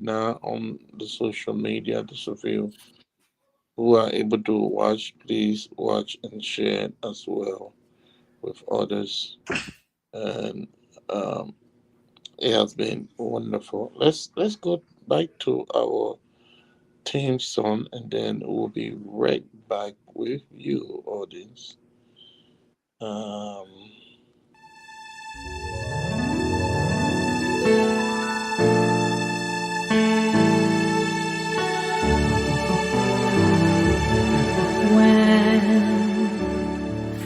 now on the social media. Those of you who are able to watch, please watch and share it as well with others. And um, it has been wonderful. Let's go back to our theme song, and then we'll be right back with you, audience. Um, When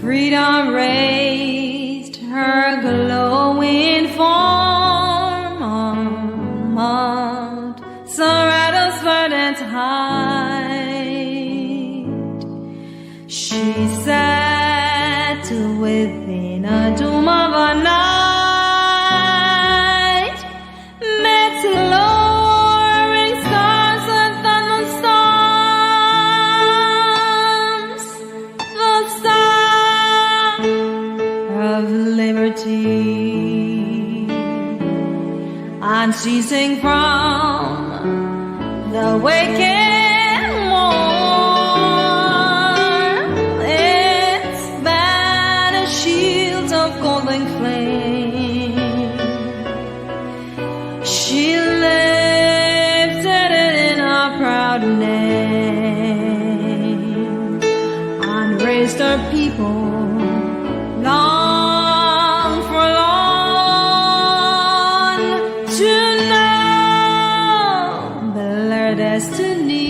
freedom raised her glowing form on Mount Sorato's verdant height, she sat within a doom of a night, met lowering stars and thunderstorms, the star of liberty, unceasing from the waking morn, its banner shield of golden flame, she lifted it in her proud name, and raised her people long forlorn to know their destiny.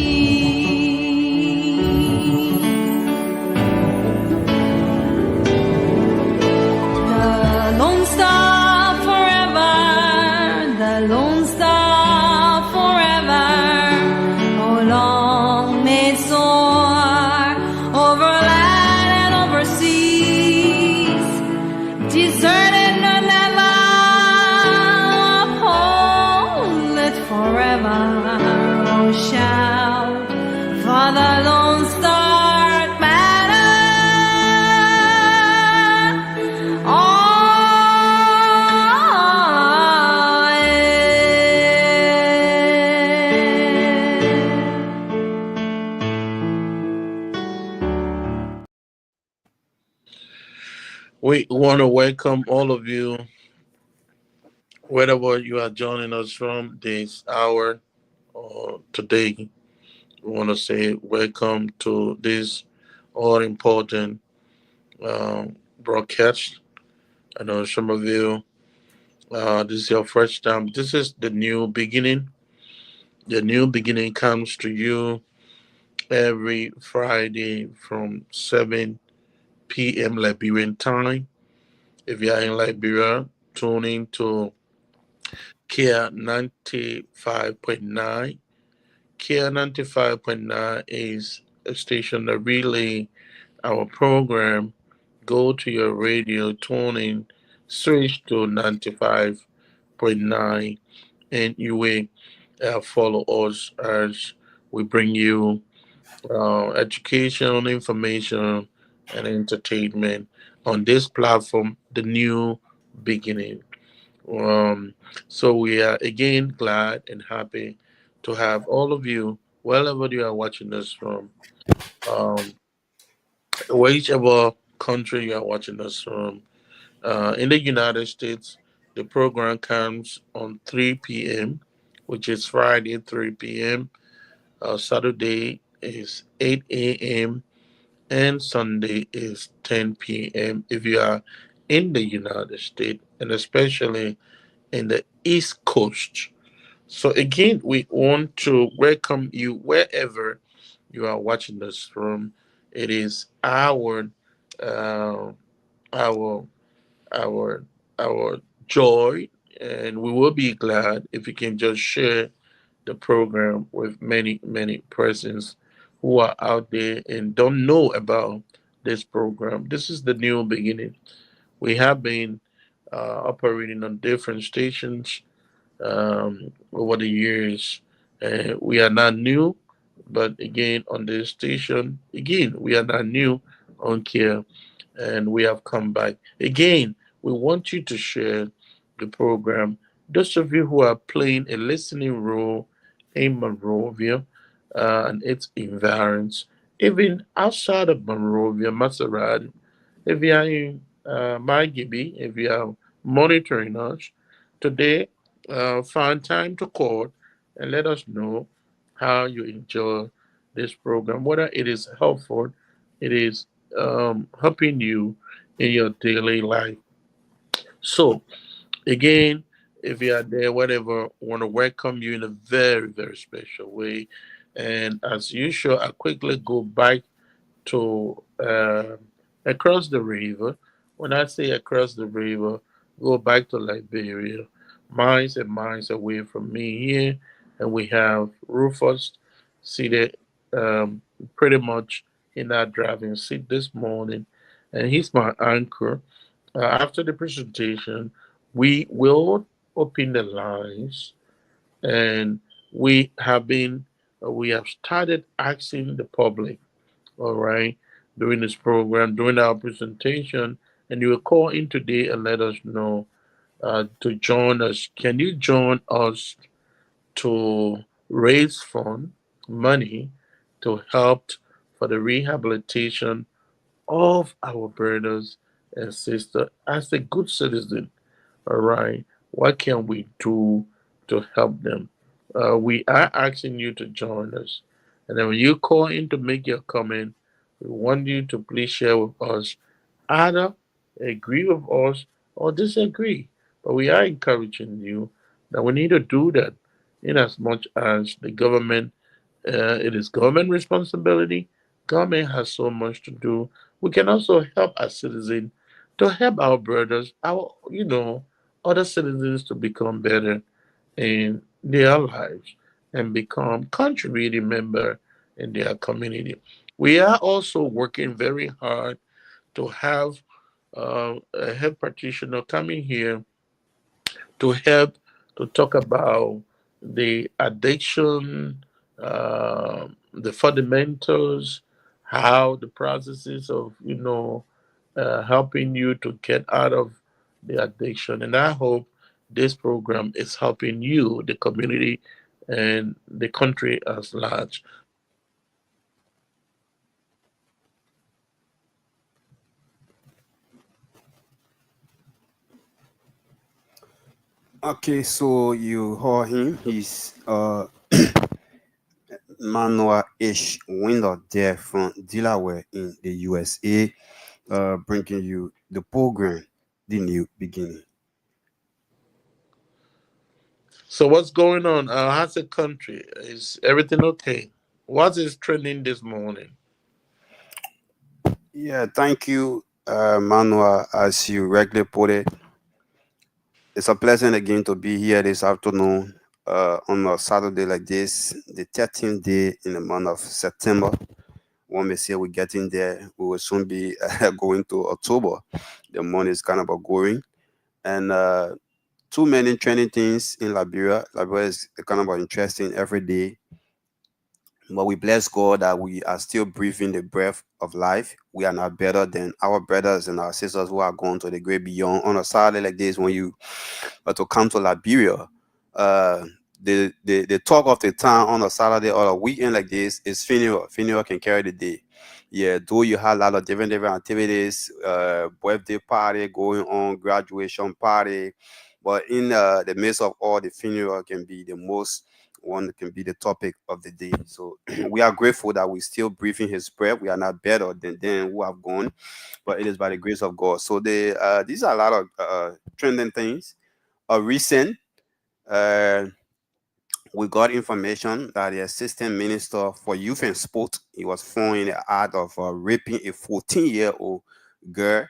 The Lone Star forever, the Lone Star forever, oh long may it soar over land and over seas, deserted nor never, uphold it forever. Oh, shout for the Lone Star banner. we want to welcome all of you, wherever you are joining us from this hour or today. We want to say welcome to this all important broadcast. I know some of you, this is your first time. This is the new beginning. The new beginning comes to you every Friday from 7 p.m. Liberian time. If you are in Liberia, tune in to Care 95.9. Care 95.9 is a station that relay our program. Go to your radio, tune in, switch to 95.9, and you will follow us as we bring you education, information, and entertainment on this platform, The New Beginning. Um, so we are again glad and happy to have all of you, wherever you are watching us from, um, whichever country you are watching us from. In the United States, the program comes on 3 p.m., which is Friday, 3 p.m. Saturday is 8 a.m. and Sunday is 10 p.m. if you are in the United States, and especially in the East Coast. So again, we want to welcome you wherever you are watching us from. It is uh, our our our joy, and we will be glad if you can just share the program with many persons who are out there and don't know about this program. This is the new beginning. We have been operating on different stations over the years. We are not new, but again, on this station, again, we are not new on Care, and we have come back. Again, we want you to share the program those of you who are playing a listening role in Monrovia and its environs, even outside of Monrovia, Maserati, if you are in Margibi, if you are monitoring us today, find time to call and let us know how you enjoy this program, whether it is helpful, it is helping you in your daily life. So, again, if you are there, whatever, want to welcome you in a very, very special way. And as usual, I quickly go back to across the river. When I say across the river, go back to Liberia, miles and miles away from me here, and we have Rufus seated pretty much in that driving seat this morning, and he's my anchor. After the presentation, we will open the lines, and we have started asking the public, all right, during this program, during our presentation, and you will call in today and let us know to join us. Can you join us to raise fund money to help for the rehabilitation of our brothers and sisters as a good citizen? All right, what can we do to help them? We are asking you to join us. And then when you call in to make your comment, we want you to please share with us either agree with us or disagree. But we are encouraging you that we need to do that in as much as the government, it is government responsibility. Government has so much to do. We can also help as citizens to help our brothers, our other citizens to become better in their lives and become contributing member in their community. We are also working very hard to have a health practitioner coming here to help to talk about the addiction, the fundamentals, how the processes of helping you to get out of the addiction. And I hope this program is helping you, the community, and the country as large. Okay, so you heard him. He's Manoa Ish Winder there from Delaware in the USA, bringing you the program, The New Beginning. So what's going on? How's the country? Is everything okay? What is trending this morning? Yeah, thank you, Manoa. As you regularly put it, it's a pleasant again to be here this afternoon on a Saturday like this, the 13th day in the month of September. One may say we're getting there. We will soon be going to October. The month is kind of a going. And too many trending things in Liberia. Liberia is kind of interesting every day. But we bless God that we are still breathing the breath of life. We are not better than our brothers and our sisters who are gone to the great beyond. On a Saturday like this, when you are to come to Liberia, uh, the talk of the town on a Saturday or a weekend like this is funeral. Funeral can carry the day. Yeah, though you have a lot of different activities, birthday party going on, graduation party, but in the midst of all, the funeral can be the most one that can be the topic of the day. So we are grateful that we still breathing His breath. We are not better than them who have gone, but it is by the grace of God. So these are a lot of trending things. A recent. Uh, we got information that the assistant minister for youth and sport he was found in the act of raping a 14-year-old girl.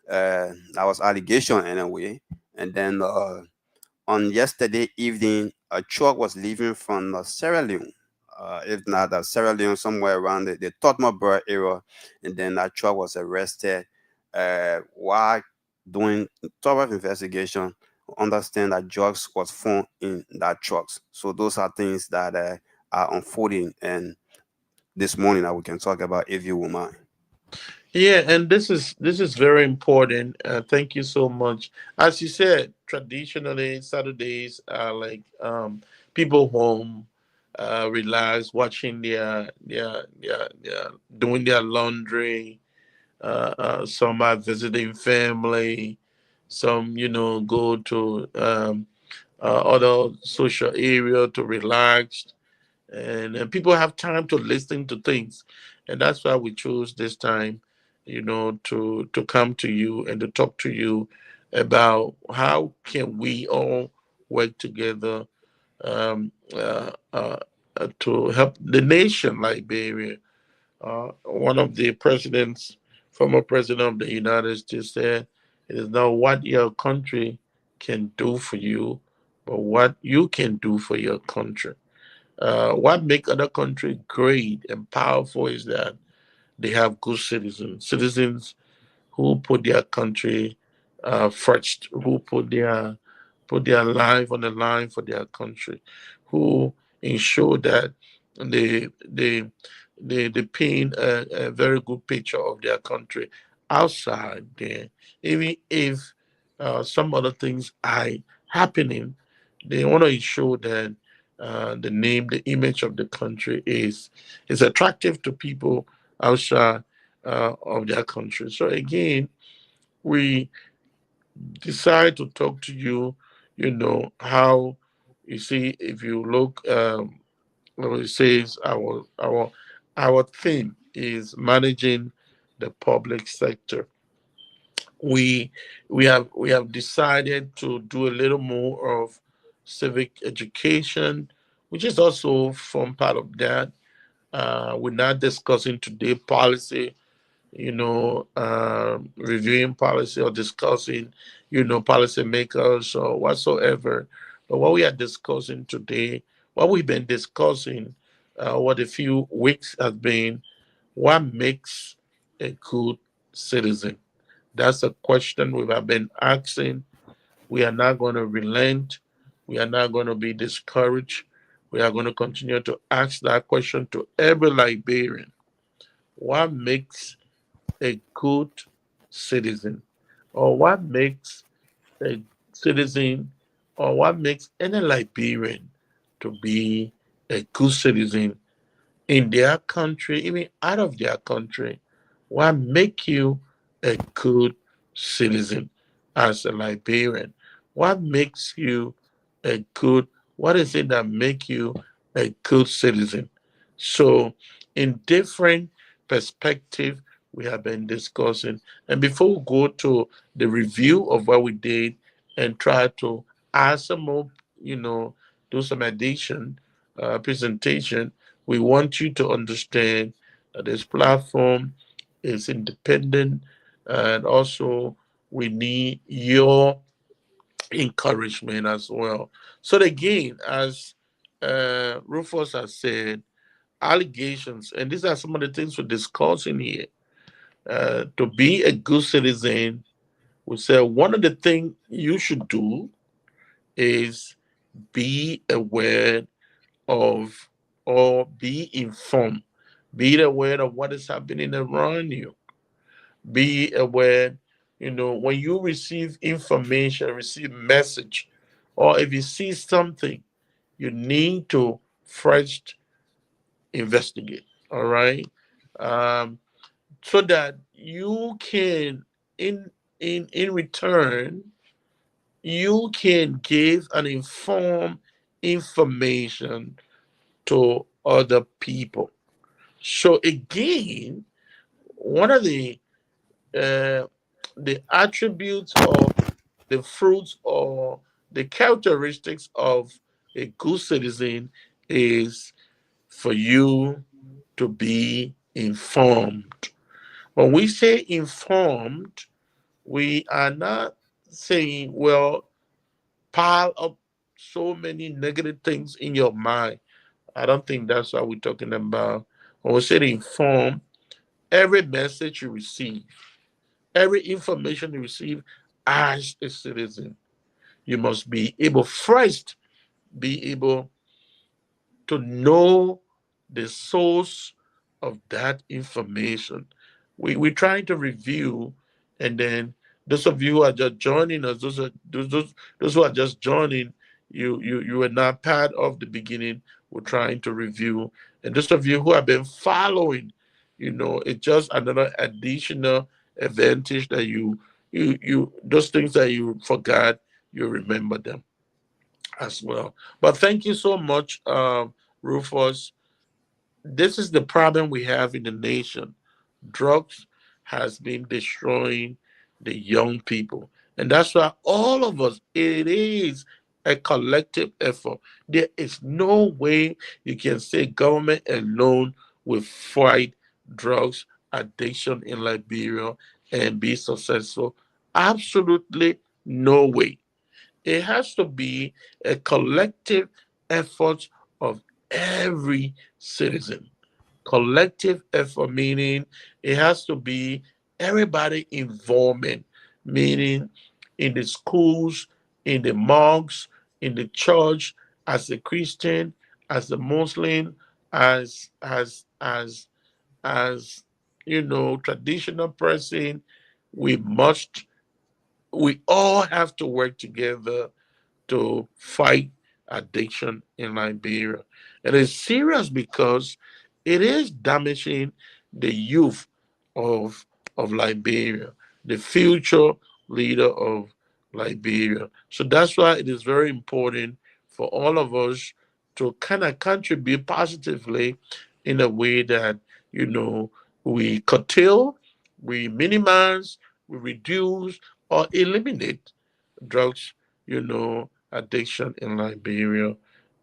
That was allegation anyway. And then on yesterday evening, a truck was leaving from Sierra Leone. If not Sierra Leone, somewhere around the Tottenham area, and then that truck was arrested while doing thorough investigation. Understand that drugs was found in that trucks. So those are things that are unfolding, and this morning that we can talk about if you will mind. Yeah, and this is very important. Thank you so much. As you said, traditionally Saturdays are like people home, relax, watching their doing their laundry. Some are visiting family. Some go to other social area to relax, and people have time to listen to things, and that's why we chose this time, to come to you and to talk to you about how can we all work together, um, to help the nation Liberia. One of the presidents, former president of the United States, said, "It is not what your country can do for you, but what you can do for your country." What make other countries great and powerful is that they have good citizens who put their country first, who put their life on the line for their country, who ensure that they paint a very good picture of their country outside there. Even if some other things are happening, they want to ensure that the name, the image of the country is attractive to people outside of their country. So again, we decide to talk to you. How you see if you look. It says our theme is managing the public sector. We we have decided to do a little more of civic education, which is also from part of that. We're not discussing today policy, reviewing policy or discussing, policy makers or whatsoever. But what we are discussing today, what we've been discussing, what a few weeks has been, what makes a good citizen? That's a question we have been asking. We are not going to relent. We are not going to be discouraged. We are going to continue to ask that question to every Liberian. What makes a good citizen, or what makes a citizen, or what makes any Liberian to be a good citizen in their country, even out of their country? What make you a good citizen as a Liberian? What makes you a good, what is it that make you a good citizen? So in different perspective, we have been discussing. And before we go to the review of what we did and try to add some more, do some addition, presentation, we want you to understand that this platform is independent, and also we need your encouragement as well. So again, as Rufus has said, allegations, and these are some of the things we're discussing here. To be a good citizen, we say one of the things you should do is be aware of, or be informed. Be aware of what is happening around you. Be aware, when you receive information, receive message, or if you see something, you need to first investigate. All right. Um, so that you can, in return, you can give an informed information to other people. So again, one of uh, the attributes or the fruits or the characteristics of a good citizen is for you to be informed. When we say informed, we are not saying, well, pile up so many negative things in your mind. I don't think that's what we're talking about. When we say informed, every message you receive, every information you receive as a citizen, you must be able first, be able to know the source of that information. we're trying to review, and then those of you who are just joining us, those who are just joining, you were not part of the beginning. We're trying to review, and those of you who have been following, it's just another additional advantage that you those things that you forgot, you remember them as well. But thank you so much, Rufus. This is the problem we have in the nation. Drugs has been destroying the young people. And that's why all of us, it is a collective effort. There is no way you can say government alone will fight drugs addiction in Liberia and be successful. Absolutely no way. It has to be a collective effort of every citizen. Collective effort, meaning it has to be everybody involvement, meaning in the schools, in the mosques, in the church, as a Christian, as a Muslim, as traditional person. We must, we all have to work together to fight addiction in Liberia. It is serious because it is damaging the youth of Liberia, the future leader of Liberia. So that's why it is very important for all of us to kind of contribute positively in a way that, we curtail, we minimize, we reduce, or eliminate drugs, addiction in Liberia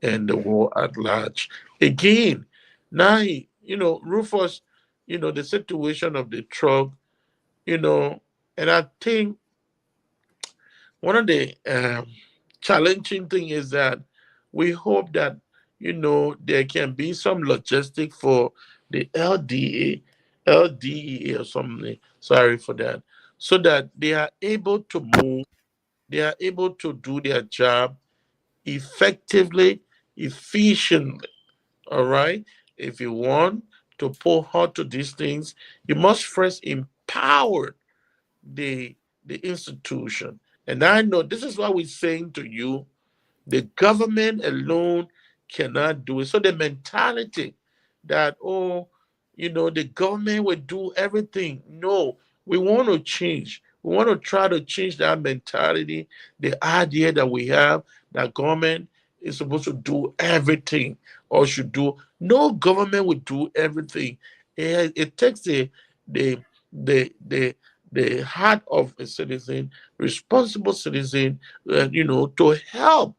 and the world at large. Again, now, Rufus, the situation of the drug, and I think one of the challenging thing is that we hope that, there can be some logistic for the LDEA or something, sorry for that, so that they are able to move, they are able to do their job effectively, efficiently. All right. If you want to pull hard to these things, you must first empower the institution. And I know this is what we're saying to you. The government alone cannot do it. So the mentality that, oh, the government will do everything. No, we want to change. We want to try to change that mentality, the idea that we have that government is supposed to do everything or should do. No government will do everything. It takes the the the the heart of a citizen, responsible citizen, to help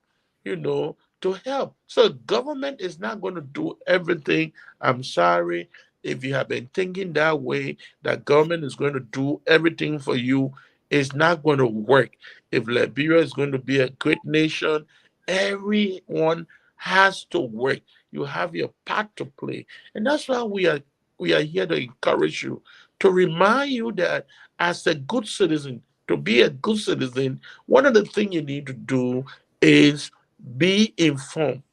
to help. So government is not going to do everything. I'm sorry if you have been thinking that way, that government is going to do everything for you. It's not going to work. If Liberia is going to be a great nation, everyone has to work. You have your part to play. And that's why we are here to encourage you, to remind you that as a good citizen, to be a good citizen, one of the things you need to do is be informed.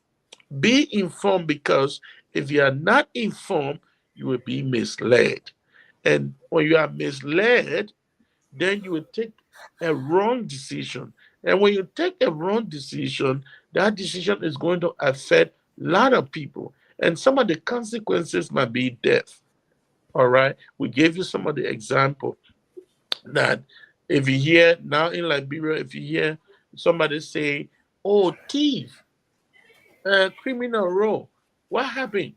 Be informed because if you are not informed, you will be misled. And when you are misled, then you will take a wrong decision. And when you take a wrong decision, that decision is going to affect a lot of people. And some of the consequences might be death. All right. We gave you some of the example that if you hear now in Liberia, if you hear somebody say, oh, thief, criminal role. What happened?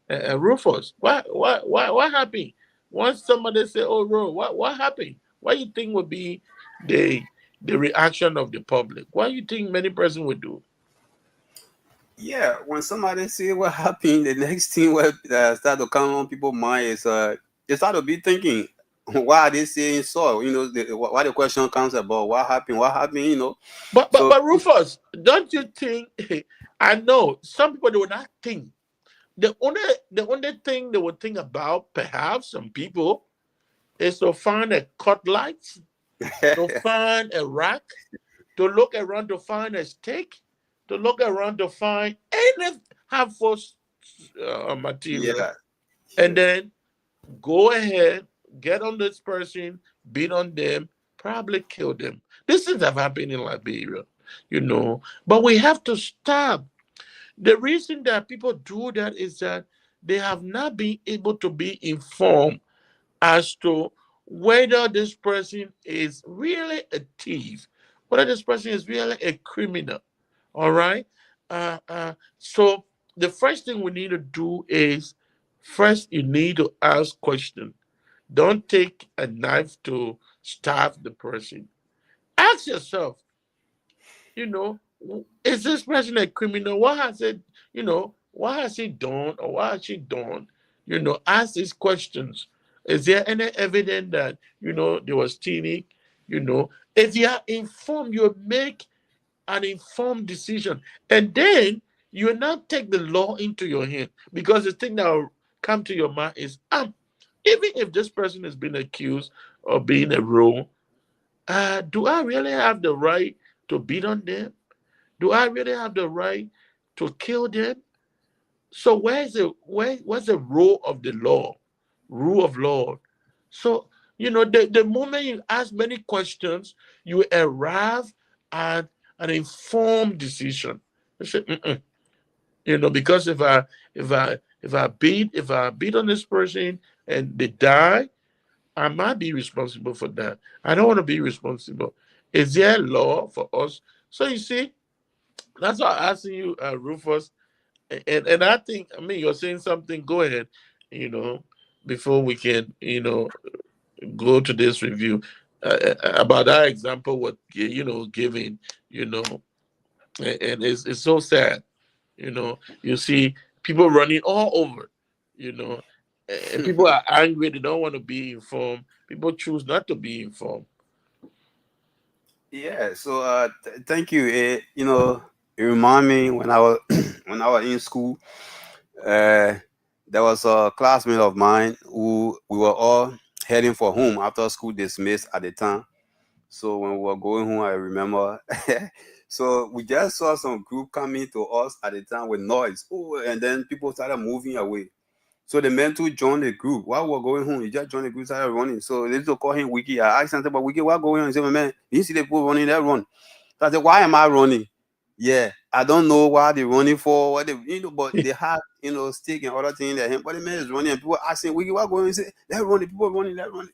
Rufus. What happened? Once somebody say, "Oh, Ro, what happened?" What you think would be the the reaction of the public? What you think many person would do? Yeah, when somebody see what happened, the next thing what start to come on people's mind is they start to be thinking, why are they saying so? Why the question comes about what happened, what happened, But but So but Rufus, don't you think? I know some people they will not think. The only thing they would think about, perhaps some people, is to find a cutlass, to find a rack, to look around to find a stick, to look around to find any harmful material, yeah, and then Go ahead, get on this person, beat on them, probably kill them. These things have happened in Liberia, but we have to stop. The reason that people do that is that they have not been able to be informed as to whether this person is really a thief, whether this person is really a criminal. All right. So the first thing we need to do is first you need to ask questions. Don't take a knife to stab the person. Ask yourself, is this person a criminal? What has it, what has he done or what has she done? Ask these questions. Is there any evidence that, there was stealing? If you are informed, you make an informed decision. And then you will not take the law into your hand because the thing that will come to your mind is, even if this person has been accused of being a rogue, do I really have the right to beat on them? Do I really have the right to kill them? So what's the role of the law? Rule of law. So, the moment you ask many questions, you arrive at an informed decision. You say, "Mm-mm." Because if I beat on this person and they die, I might be responsible for that. I don't want to be responsible. Is there a law for us? So you see, that's why I'm asking you, Rufus. And I think, you're saying something. Go ahead, you know, before we can, go to this review about that example. What giving, you know, and it's so sad. You see people running all over, you know, and people are angry. They don't want to be informed. People choose not to be informed. Yeah, so thank you. It remind me when I was when I was in school. Uh, there was a classmate of mine who we were all heading for home after school dismissed at the time. So when we were going home, I remember. So we just saw some group coming to us at the time with noise. Oh, and then people started moving away. So the men too joined the group. While we were going home, he just joined the group, started running. So they used to call him Wiki. I asked him, but Wiki, what going on? He said, man, you see the people running, they run. So I said, why am I running? Yeah, I don't know why they're running for, what they, but they have, stick and other things in their hand. But the man is running, and people asking, Wiki, what going on? He said, they're running, people running, they're running.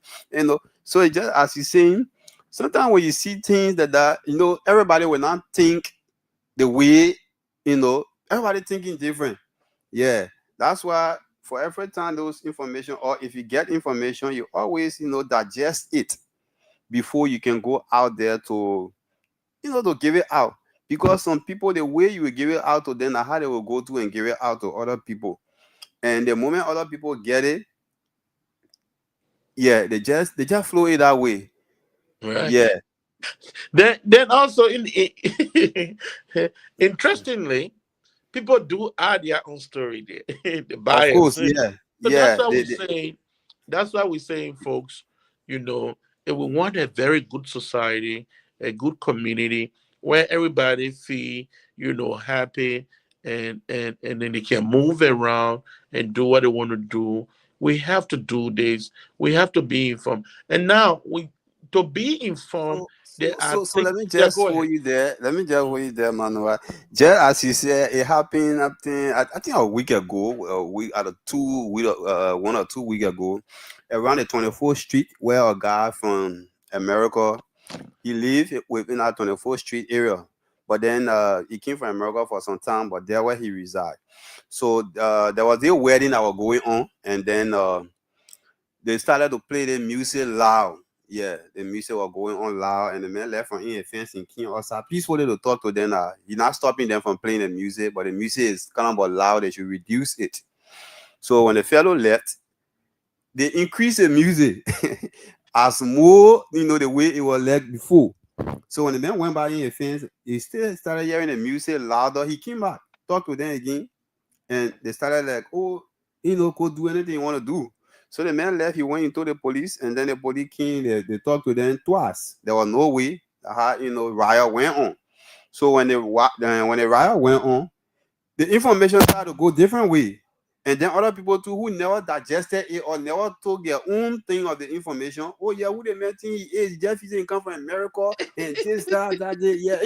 So it just, as he's saying, sometimes when you see things that, everybody will not think the way, everybody thinking different. Yeah, that's why for every time those information, or if you get information, you always, digest it before you can go out there to give it out. Because some people, the way you will give it out to them, and how they will go to and give it out to other people. And the moment other people get it, yeah, they just flow it that way. Right. Yeah, Then also interestingly, people do add their own story there, the of bias. course, yeah, So that's yeah. why we say, folks, if we want a very good society, a good community where everybody feel, happy and then they can move around and do what they want to do. We have to do this. We have to be informed. And now we to be informed, So, there so, are so, so things. let me Yeah, just go hold ahead. you there. Let me just hold you there, Manuel. Just as you said, it happened. I think a week ago, a week out of 2 week, 1 or 2 weeks ago, around the 24th Street, where a guy from America, he lived within that 24th Street area. But then he came from America for some time, but there where he reside. So there was a wedding that was going on, and then they started to play the music loud. Yeah, the music was going on loud, and the man left from in a fence and came outside peacefully to talk to them. He's not stopping them from playing the music, but the music is kind of loud. They should reduce it. So when the fellow left, they increased the music as more, the way it was like before. So when the man went by in a fence, he still started hearing the music louder. He came back, talked to them again, and they started like, oh, go do anything you want to do. So the man left, he went into the police, and then the police came, they talked to them twice. There was no way how, riot went on. So when the riot went on, the information started to go different way. And then other people too who never digested it or never took their own thing of the information. Oh yeah, who the man think he is? Jeff is come from America and this, that, yeah,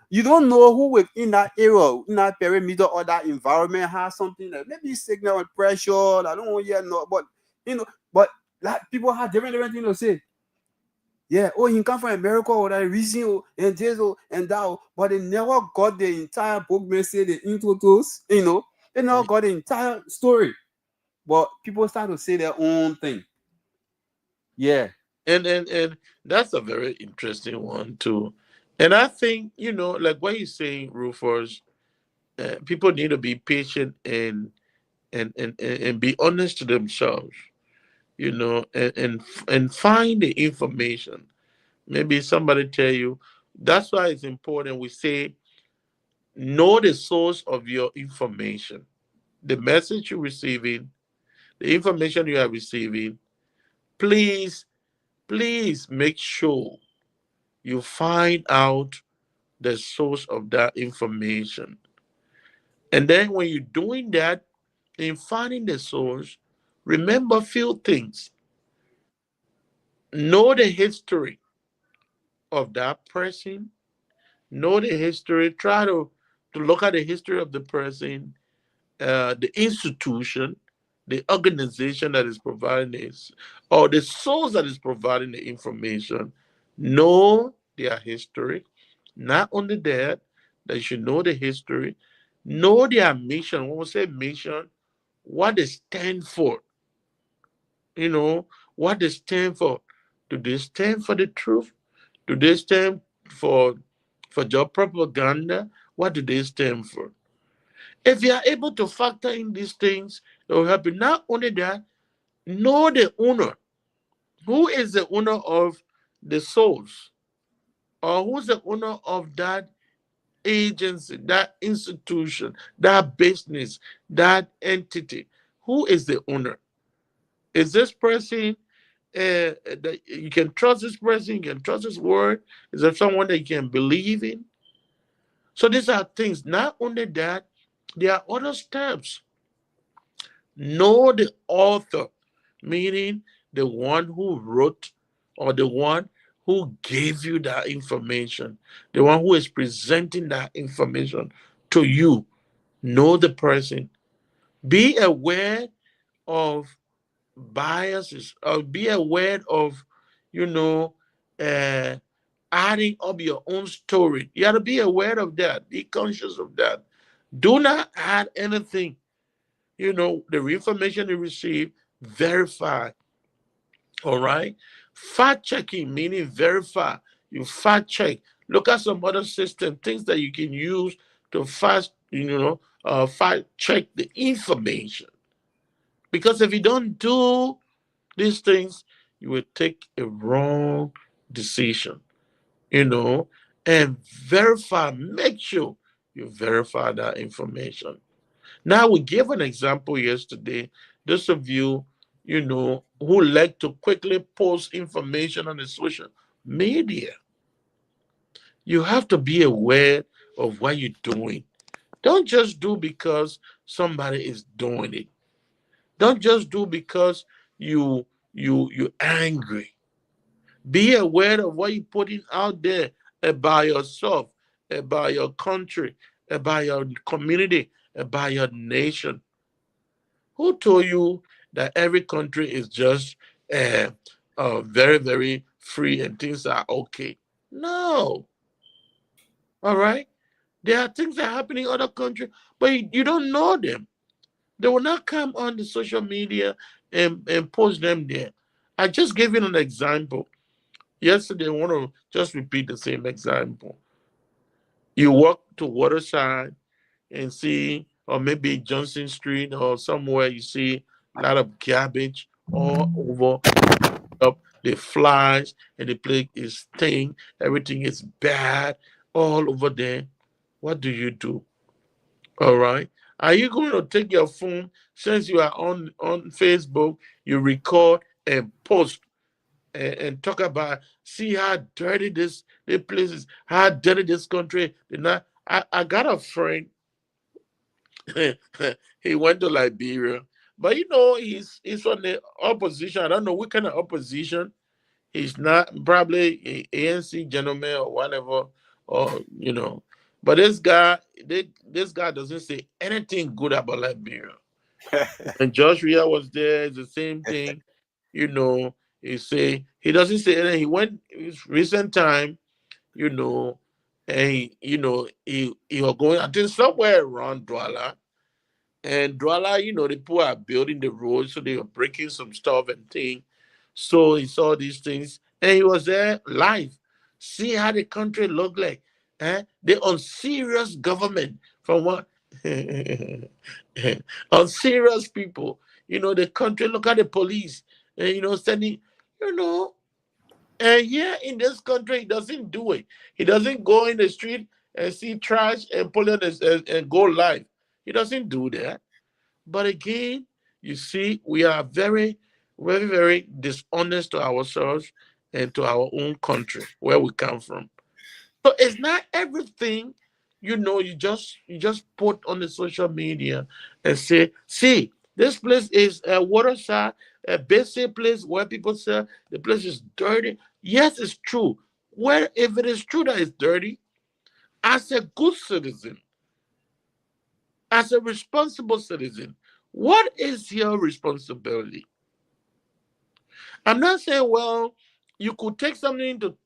you don't know who within that area, in that perimeter or that environment has something that maybe signal and pressure. I don't want to know, but but like people have different things to say. Yeah, oh, he come from America or that reason, and this, and that, but they never got the entire book message, the intros, they never got the entire story. But people start to say their own thing. Yeah. And that's a very interesting one too. And I think, like what you're saying, Rufus, people need to be patient and be honest to themselves, and find the information. Maybe somebody tell you. That's why it's important we say know the source of your information, the message you're receiving, the information you are receiving. Please, please make sure you find out the source of that information. And then when you're doing that, in finding the source, remember a few things. Know the history of that person. Know the history. Try to look at the history of the person, the institution, the organization that is providing this, or the source that is providing the information. Know their history. Not only that you should know the history, know their mission. When we say mission, what they stand for. You know, what they stand for. Do they stand for the truth? Do they stand for job propaganda? What do they stand for? If you are able to factor in these things, it will help you. Not only that, know the owner. Who is the owner of the source? Or who's the owner of that agency, that institution, that business, that entity? Who is the owner? Is this person that you can trust this person, you can trust his word? Is there someone that you can believe in? So these are things. Not only that, there are other steps. Know the author, meaning the one who wrote or the one who gave you that information, the one who is presenting that information to you. Know the person. Be aware of biases, or be aware of, you know, uh, adding up your own story. You got to be aware of that. Be conscious of that. Do not add anything. The information you receive, verify. All right. Fact checking, meaning verify. You fact check. Look at some other system, things that you can use to fact check the information. Because if you don't do these things, you will take a wrong decision, you know, and verify, make sure you verify that information. Now, we gave an example yesterday. Those of you, who like to quickly post information on the social media, you have to be aware of what you're doing. Don't just do because somebody is doing it. Don't just do because you're angry. Be aware of what you're putting out there about yourself, about your country, about your community, about your nation. Who told you that every country is just very, very free and things are okay? No. All right. There are things that are happening in other countries, but you don't know them. They will not come on the social media and post them there. I just gave you an example. Yesterday, I want to just repeat the same example. You walk to Waterside and see, or maybe Johnson Street or somewhere, you see a lot of garbage all over up. The flies and the place is stink. Everything is bad all over there. What do you do? All right. Are you going to take your phone since you are on Facebook? You record and post and talk about, see how dirty this place is, how dirty this country. I got a friend He went to Liberia. But he's on the opposition. I don't know what kind of opposition. He's not probably a ANC gentleman or whatever, or. But this guy doesn't say anything good about Liberia. And Joshua was there, it's the same thing. You know, he doesn't say anything. He went his recent time, you know, and he was going, I think somewhere around Douala. And Douala, the people are building the road, so they were breaking some stuff and thing. So he saw these things, and he was there live, see how the country looked like. The unserious government from what unserious people. The country. Look at the police, and sending, you know. And here in this country, he doesn't do it. He doesn't go in the street and see trash and pull it and go live. He doesn't do that. But again, you see, we are very, very, very dishonest to ourselves and to our own country where we come from. So it's not everything, you just put on the social media and say, see, this place is a waterside, a basic place where people say the place is dirty. Yes, it's true. Well, if it is true that it's dirty, as a good citizen, as a responsible citizen, what is your responsibility? I'm not saying, well, you could take something to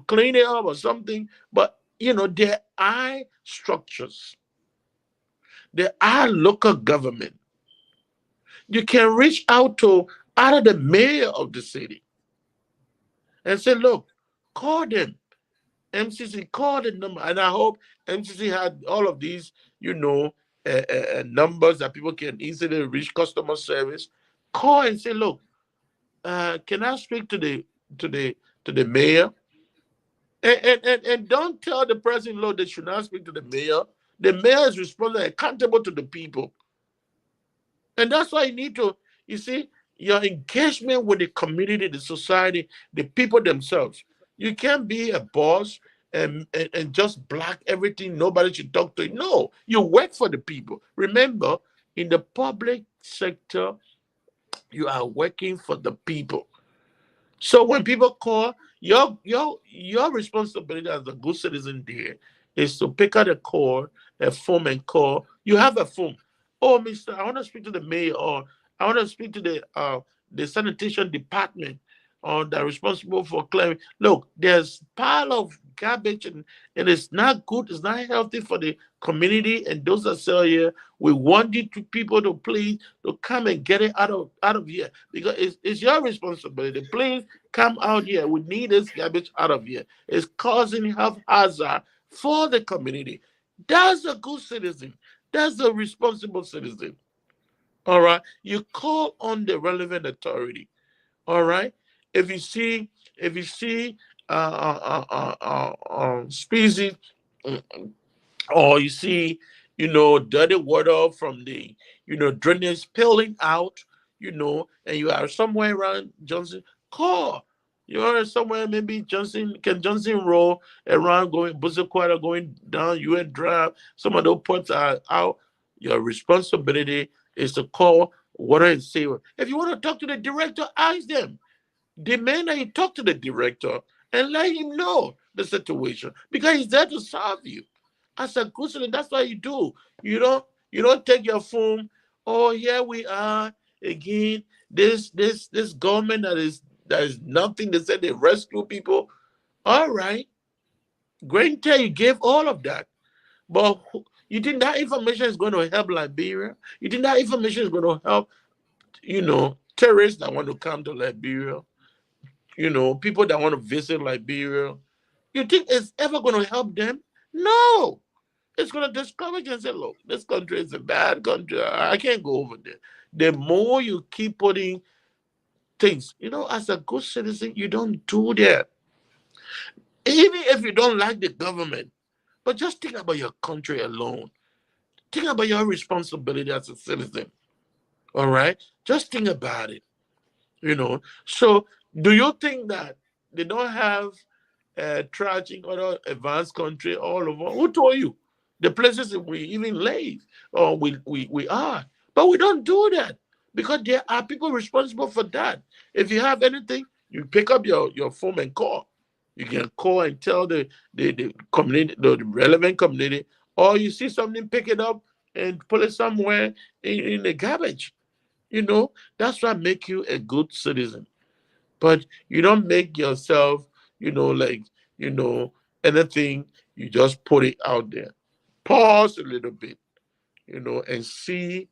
clean it up or something, but there are structures, there are local government. You can reach out to either the mayor of the city and say, look, call them. MCC, call the number. And I hope MCC had all of these, numbers that people can easily reach customer service. Call and say, look, can I speak to the mayor? And don't tell the president, Lord, they should not speak to the mayor. The mayor is responsible, accountable to the people. And that's why you need to, you see, your engagement with the community, the society, the people themselves. You can't be a boss and just block everything. Nobody should talk to you. No, you work for the people. Remember, in the public sector, you are working for the people. So when people call, your responsibility as a good citizen there is to pick up a phone and call. You have a phone. Oh, Mister, I want to speak to the mayor, or I want to speak to the sanitation department, or the responsible for clearing. Look, there's pile of garbage, and it's not good. It's not healthy for the community and those that sell here. We want you people to please to come and get it out of here, because it's your responsibility. Please come out here. We need this garbage out of here. It's causing health hazard for the community. That's a good citizen. That's a responsible citizen. All right. You call on the relevant authority. All right. If you see species, mm, or you see, dirty water from the, drainage spilling out, and you are somewhere around Johnson, call. You are somewhere, maybe Johnson Road, around going Buzakwara, going down UN Drive. Some of those points are out. Your responsibility is to call water and sewer. If you want to talk to the director, ask them. Demand that you talk to the director and let him know the situation, because he's there to serve you. As a good student, that's what you do. You don't take your phone. Oh, here we are again. This government that is nothing. They said they rescue people. All right, great. You gave all of that, but you think that information is going to help Liberia? You think that information is going to help terrorists that want to come to Liberia? People that want to visit Liberia. You think it's ever going to help them? No. It's going to discourage and say, look, this country is a bad country. I can't go over there. The more you keep putting things, as a good citizen, you don't do that. Even if you don't like the government, but just think about your country alone. Think about your responsibility as a citizen. All right? Just think about it. So, do you think that they don't have trash in other advanced country all over? Who told you? the places that we even live or we are. But we don't do that because there are people responsible for that. If you have anything, you pick up your phone and call. You can call and tell the community, the relevant community, or you see something, pick it up and put it somewhere in the garbage. That's what make you a good citizen. But you don't make yourself, like, you know, anything, you just put it out there. Pause a little bit, and see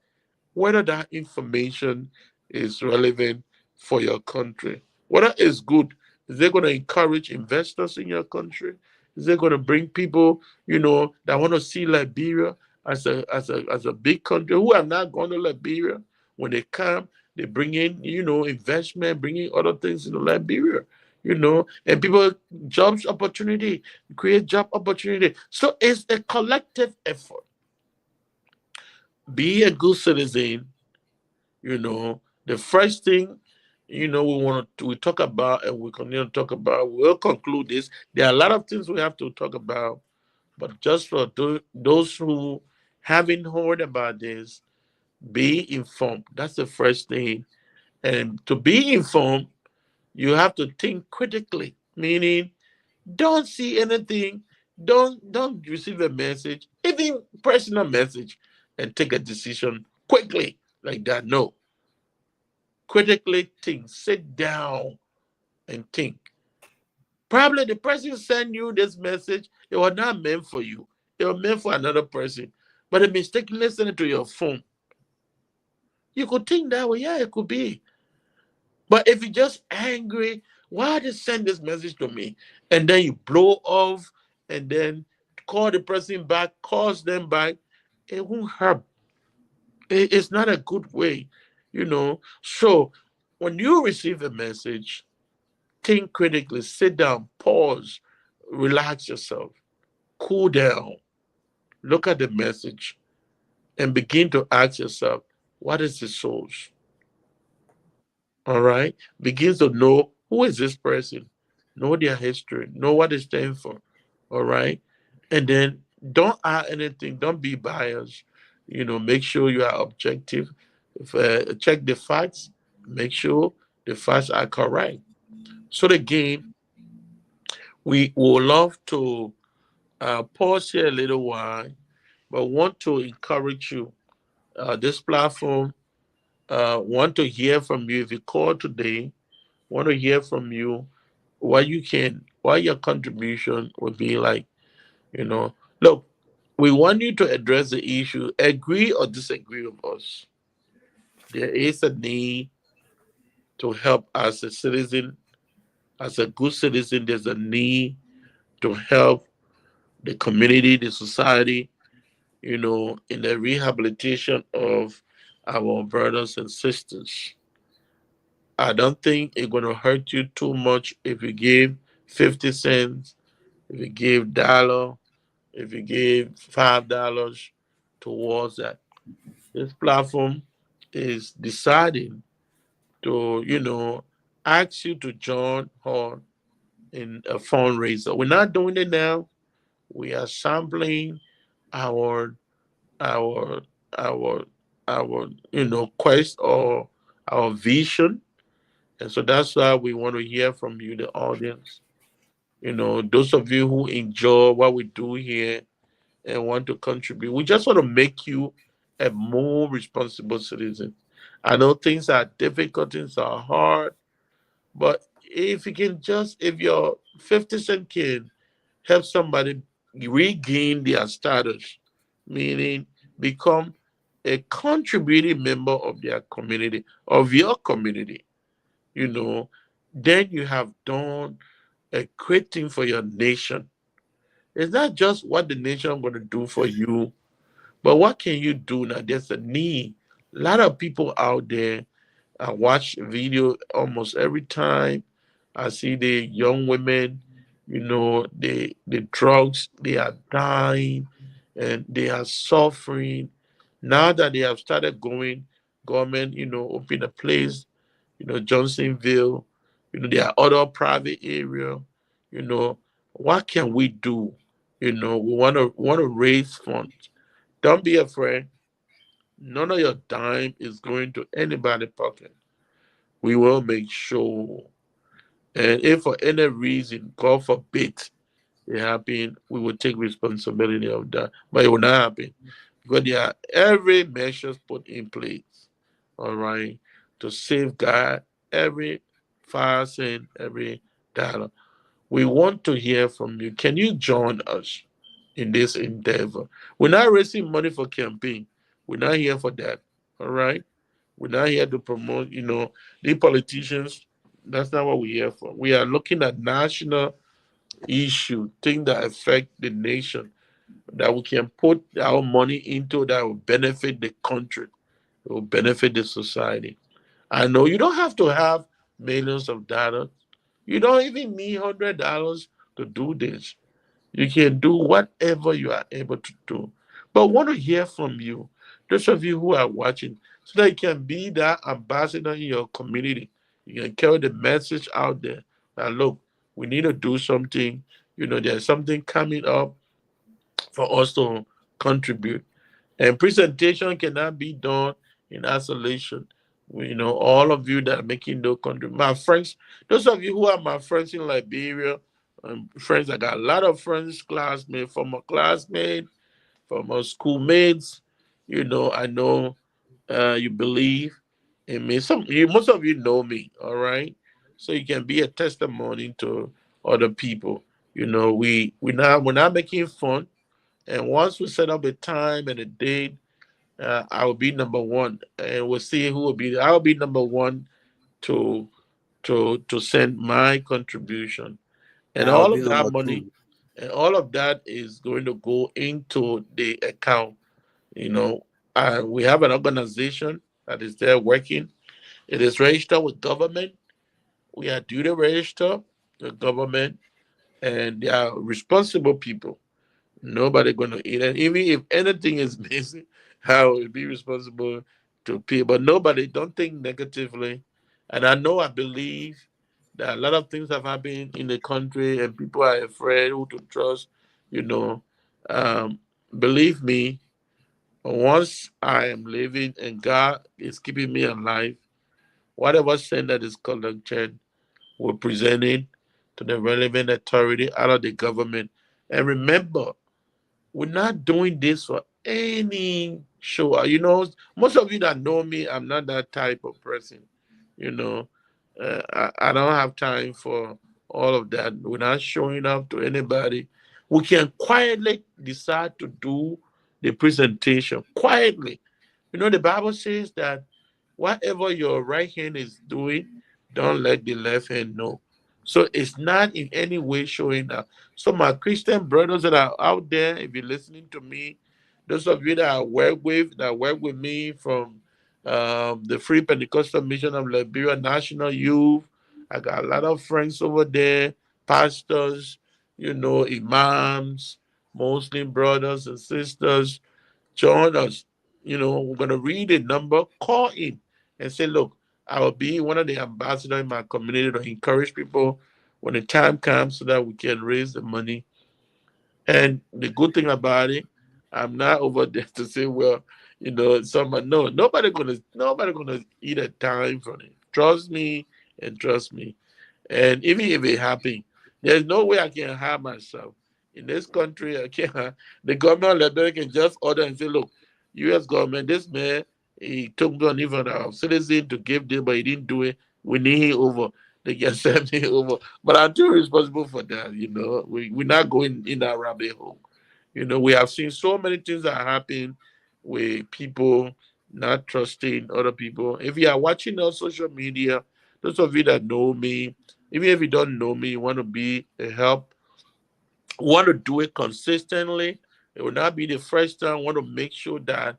whether that information is relevant for your country. Whether it's good, is it going to encourage investors in your country? Is it going to bring people, that want to see Liberia as a big country who have not gone to Liberia? When they come, they bring in, investment, bringing other things into Liberia, and people jobs opportunity, create job opportunity. So it's a collective effort. Be a good citizen. The first thing, we talk about, and we continue to talk about, we'll conclude this. There are a lot of things we have to talk about, but just for those who haven't heard about this, be informed. That's the first thing. And to be informed, you have to think critically, meaning don't see anything, don't receive a message, even personal message, and take a decision quickly like that. No, critically think, sit down and think. Probably the person sent you this message, it was not meant for you. It was meant for another person. But it mistakenly sent it to your phone. You could think that way, yeah, it could be. But if you're just angry, why they send this message to me? And then you blow off and then call the person back, calls them back, it won't help. It's not a good way. So when you receive a message, think critically, sit down, pause, relax yourself, cool down, look at the message, and begin to ask yourself, what is the source? All right? Begin to know who is this person, know their history, know what they stand for. All right? And then don't add anything, don't be biased. Make sure you are objective. Check the facts, make sure the facts are correct. So again, we would love to pause here a little while, but want to encourage you. This platform want to hear from you. If you call today, want to hear from you what your contribution would be like. Look, we want you to address the issue, agree or disagree with us. There is a need to help as a citizen, as a good citizen. There's a need to help the community, the society, in the rehabilitation of our brothers and sisters. I don't think it's going to hurt you too much if you give 50 cents, if you give dollar, if you give $5 towards that. This platform is deciding to, ask you to join her in a fundraiser. We're not doing it now. We are sampling our our our quest or our vision. And so that's why we want to hear from you, the audience. Those of you who enjoy what we do here and want to contribute, we just want to make you a more responsible citizen. I know things are difficult, things are hard, but if your 50 cent can help somebody regain their status, meaning become a contributing member of their community, of your community, you know, then you have done a great thing for your nation. It's not just what the nation going to do for you, but what can you do now? There's a need. A lot of people out there, I watch video almost every time. I see the young women, the drugs, they are dying and they are suffering. Now that they have started going, government, open a place, Johnsonville, there are other private area, you know, what can we do? We want to raise funds. Don't be afraid. None of your dime is going to anybody's pocket. We will make sure. And if for any reason, God forbid, it happen, we will take responsibility of that. But it will not happen because there are every measures put in place, all right, to safeguard every cent, every dollar. We want to hear from you. Can you join us in this endeavor? We're not raising money for campaign. We're not here for that. All right. We're not here to promote, the politicians. That's not what we're here for. We are looking at national issue, things that affect the nation, that we can put our money into that will benefit the country, it will benefit the society. I know you don't have to have millions of dollars. You don't even need $100 to do this. You can do whatever you are able to do. But I want to hear from you, those of you who are watching, so that you can be that ambassador in your community. You can carry the message out there that look, we need to do something. There's something coming up for us to contribute. And presentation cannot be done in isolation. All of you that are making those country, my friends, those of you who are my friends in Liberia, friends, I got a lot of friends, classmates, former classmates, former schoolmates. I know you believe in me. Most of you know me, all right. So you can be a testimony to other people. We're not making fun. And once we set up a time and a date, I will be number one, and we'll see who will be. I will be number one to to send my contribution, and And I'll all be of that number money, two. and all of that is going to go into the account. You know, we have an organization that is there working. It is registered with government. We are due to register the government, and they are responsible people. Nobody gonna eat it. Even if anything is missing, I will be responsible to pay. But nobody don't think negatively. And I believe that a lot of things have happened in the country and people are afraid who to trust, you know. Um, Believe me, once I am living and God is keeping me alive, whatever sin that is collected, we're presenting to the relevant authority out of the government. And remember, we're not doing this for any show. Most of you that know me, I'm not that type of person. You know, I don't have time for all of that. We're not showing up to anybody. We can quietly decide to do the presentation quietly. The Bible says that whatever your right hand is doing, don't let the left hand know. So it's not in any way showing up. So my Christian brothers that are out there, if you're listening to me, those of you that work with me from the Free Pentecostal Mission of Liberia National Youth, I got a lot of friends over there, pastors, imams, Muslim brothers and sisters. Join us. We're going to read a number, call in and say, look, I will be one of the ambassadors in my community to encourage people when the time comes so that we can raise the money. And the good thing about it, I'm not over there to say, well, somebody, no, nobody gonna eat a dime from it. Trust me and trust me. And even if it happen, there's no way I can hide myself. In this country, I can't. The government of Liberia can just order and say, look, U.S. government, this man, he took money from our citizen to give them, but he didn't do it. We need him over. They can send me over. But I'm too responsible for that. We're not going in that rabbit hole. We have seen so many things that happen with people not trusting other people. If you are watching on social media, those of you that know me, even if you don't know me, you want to be a help, want to do it consistently. It will not be the first time. Want to make sure that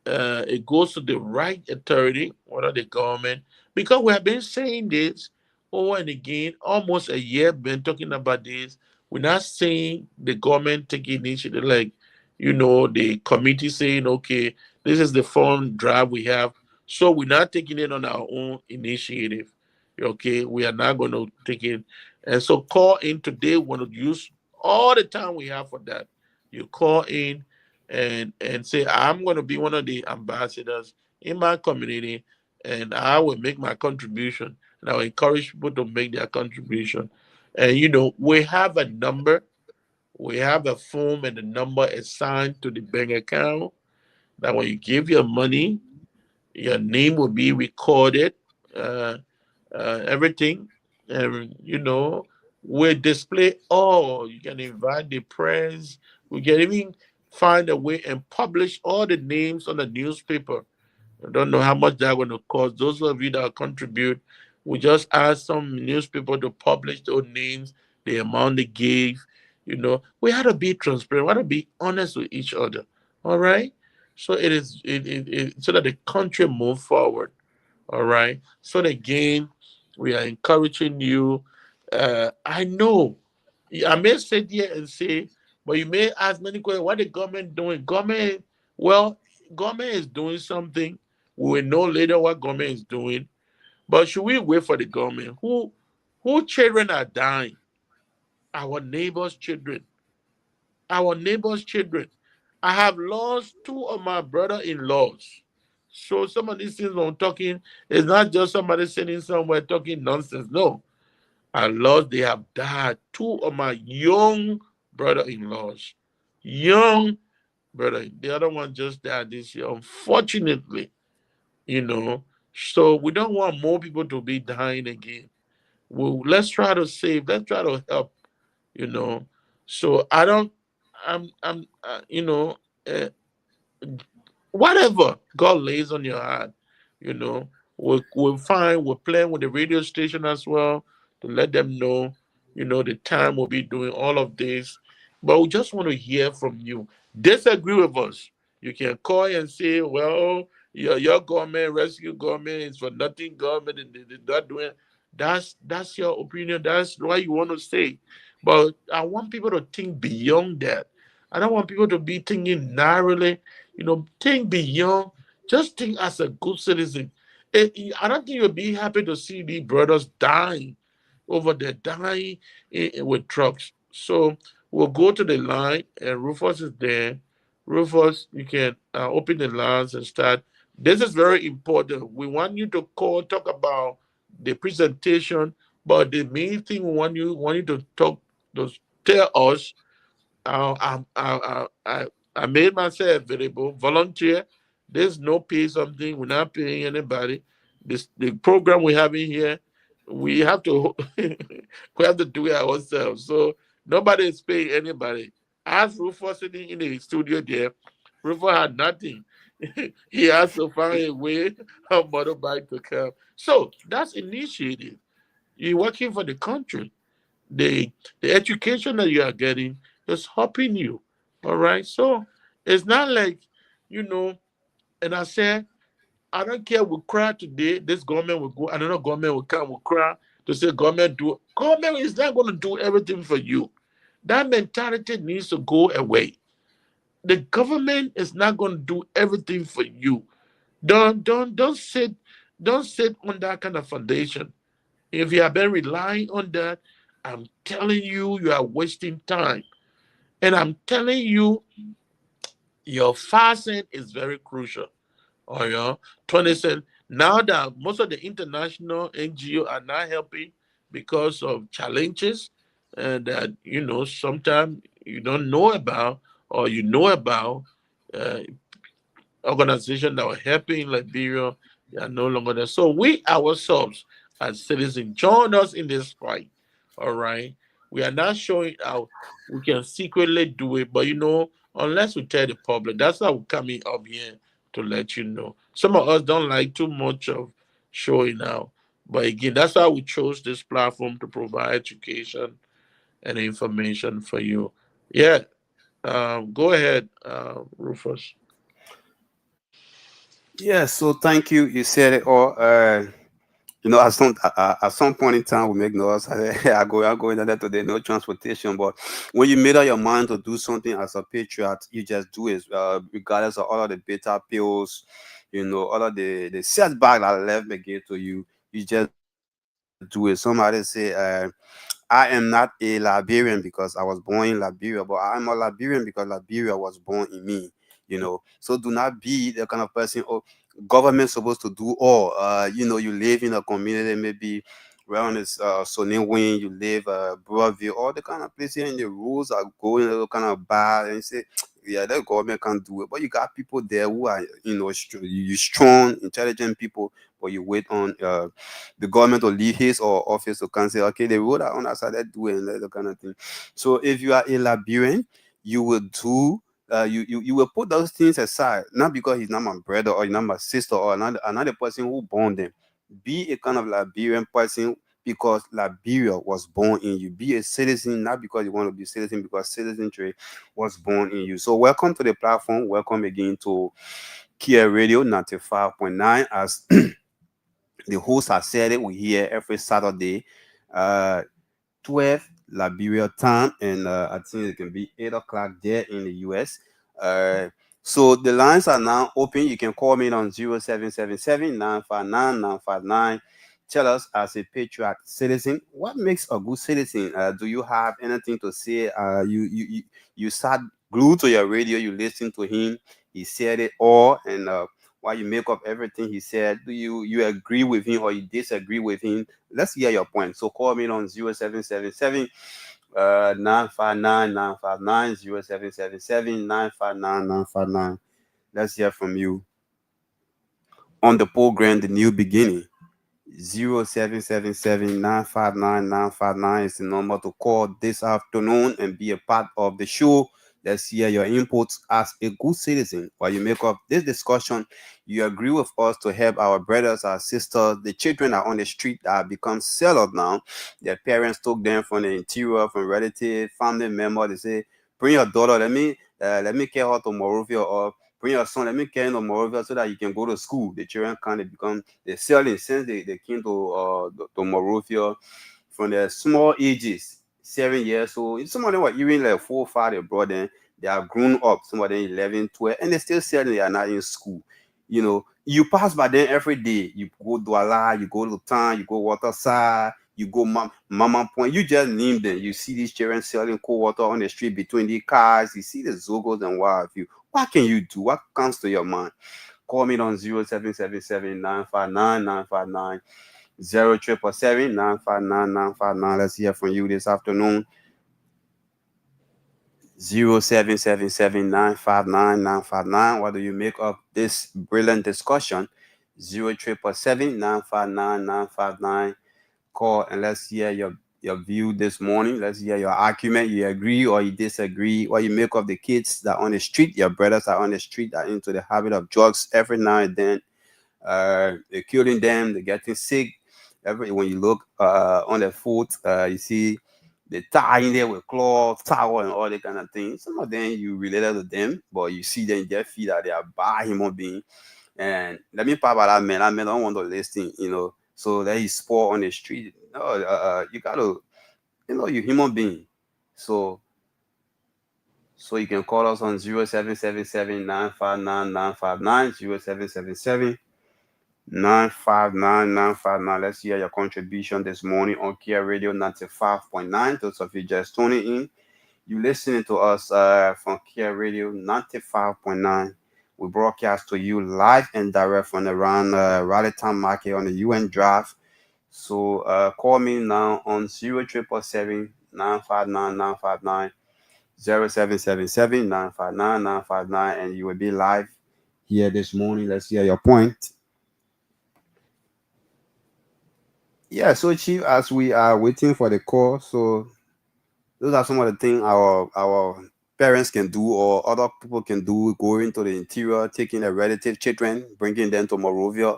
it goes to the right authority, whether the government, because we have been saying this over and again, almost a year, been talking about this. We're not saying the government taking initiative, like, the committee saying, okay, this is the fund drive we have. So we're not taking it on our own initiative. Okay, we are not going to take it. And so call in today, want to use all the time we have for that. You call in and say, I'm going to be one of the ambassadors in my community, and I will make my contribution. And I will encourage people to make their contribution. And we have a number, we have a form, and the number assigned to the bank account. That when you give your money, your name will be recorded. Uh, Everything, and we display all. You can invite the press. We can even find a way and publish all the names on the newspaper. I don't know how much that's going to cost. Those of you that contribute, we just ask some newspaper to publish those names, the amount they gave. We had to be transparent. We had to be honest with each other. All right. So so that the country move forward. All right. So again, we are encouraging you. I know I may sit here and say, but you may ask many questions. What the government doing? Well, government is doing something. We will know later what government is doing. But should we wait for the government? Who children are dying? Our neighbors' children. Our neighbors' children. I have lost two of my brother-in-laws. So some of these things I'm talking is not just somebody sitting somewhere talking nonsense. No. I lost, they have died. Two of my young brother-in-laws. Young brother. The other one just died this year, unfortunately, you know. So we don't want more people to be dying again. Well, let's try to save, let's try to help, you know. So I don't, uh, whatever God lays on your heart, you know, we'll find, we're playing with the radio station as well to let them know, the time we'll be doing all of this. But we just want to hear from you. Disagree with us. You can call and say, well, your government, rescue government is for nothing government and they're not doing. That's your opinion. That's what you want to say. But I want people to think beyond that. I don't want people to be thinking narrowly, think beyond. Just think as a good citizen. I don't think you'll be happy to see these brothers dying over there, dying with drugs. So we'll go to the line, and Rufus is there. Rufus, you can open the lines and start. This is very important. We want you to call, talk about the presentation, but the main thing we want you to talk, to tell us. I made myself available, volunteer. There's no pay something. We're not paying anybody. The program we have in here, we have to we have to do it ourselves. So nobody is paying anybody. Ask Rufus sitting in the studio there. Rufus had nothing. He has to find a way how motorbike to come. So that's initiative. You're working for the country. The education that you are getting is helping you. All right. So it's not like, you know, and I said, I don't care, we cry today, this government will go, another government will come, will cry to say government is not going to do everything for you. That mentality needs to go away. The government is not going to do everything for you. Don't sit on that kind of foundation. If you have been relying on that, I'm telling you, you are wasting time. And I'm telling you, your fasting is very crucial. Oh, yeah. 20 cent. Now that most of the international NGO are not helping because of challenges that, sometimes you don't know about, or you know about, uh, organizations that were helping in Liberia, they are no longer there. So we ourselves as citizens join us in this fight. All right. We are not showing how we can secretly do it, but unless we tell the public, that's why we're coming up here to let you know. Some of us don't like too much of showing out. But again, that's why we chose this platform to provide education and information for you. Yeah. Go ahead, Rufus. Yeah, so thank you. You said it all. At some point in time, we make noise. I go in there today, no transportation. But when you made up your mind to do something as a patriot, you just do it, regardless of all of the bitter pills, all of the setback that life may give to you. You just do it. Somebody say, I am not a Liberian because I was born in Liberia, but I'm a Liberian because Liberia was born in me. So do not be the kind of person. Oh, government supposed to do all. You live in a community, maybe around this Sonny Wing, you live Broadview, all the kind of places, and the rules are going a little kind of bad, and you say, yeah, the government can't do it. But you got people there who are, you strong, intelligent people, but you wait on the government to leave his or office to can say, okay, the road are on our side, let's do it, and that kind of thing. So if you are a Liberian, you will do. You will put those things aside, not because he's not my brother or he's not my sister or another person who born them. Be a kind of Liberian person because Liberia was born in you. Be a citizen, not because you want to be a citizen, because citizenry was born in you. So welcome to the platform. Welcome again to Kia Radio 95.9. As the host has said it, we here every Saturday, 12 Liberia time, and I think it can be 8 o'clock there in the US. Uh, so the lines are now open. You can call me on 0777-959-959. Tell us, as a patriot citizen, what makes a good citizen? Do you have anything to say? You sat glued to your radio, you listen to him, he said it all, and while you make up everything he said, do you agree with him or you disagree with him? Let's hear your point. So call me on 0777 959 959 0777 959 959. Let's hear from you on the program, The New Beginning. 0777-959-959 is the number to call this afternoon and be a part of the show. Let's hear your inputs as a good citizen. While you make up this discussion, you agree with us to help our brothers, our sisters, the children are on the street that have become sellers now. Their parents took them from the interior, from relative, family member. They say, bring your daughter, let me care her to Morovia, or bring your son, let me carry him to Morovia so that you can go to school. The children can't become they're selling since they came to Morovia from their small ages, 7 years old. Some of them were even like 4 or 5, they brought them. They are grown up, some of them 11, 12, and they still selling, they are not in school. You pass by them every day. You go Douala, you go to town, you go Waterside, you go Mama Point, you just name them. You see these children selling cold water on the street between the cars. You see the Zogos and what have you. What can you do? What comes to your mind? Call me on 0777-959-959, 0777-959-959. Let's hear from you this afternoon. 0777-959-959. What do you make of this brilliant discussion? 0777-959-959. Call and let's hear your view this morning. Let's hear your argument. You agree or you disagree. What you make of the kids that are on the street, your brothers are on the street, that are into the habit of drugs every now and then. They're killing them, they're getting sick. When you look on their foot, you see they tie in there with cloth, towel, and all that kind of things. Some of them you related to them, but you see them in their feet that they are bad human beings. And let me talk about that man. That man don't want to listen. So that he's poor on the street. No, you gotta, you human being. So you can call us on 0777-959-959, 0777-959-959. Let's hear your contribution this morning on Kia Radio 95.9. Those of you just tuning in, you listening to us from Kia Radio 95.9. We broadcast to you live and direct from around Rallytown Market on the UN Drive. So call me now on 0777-959-959, 0777-959-959, and you will be live here this morning. Let's hear your point. Yeah, so Chief, as we are waiting for the call, so those are some of the things our parents can do or other people can do, going to the interior, taking their relative children, bringing them to Morovia,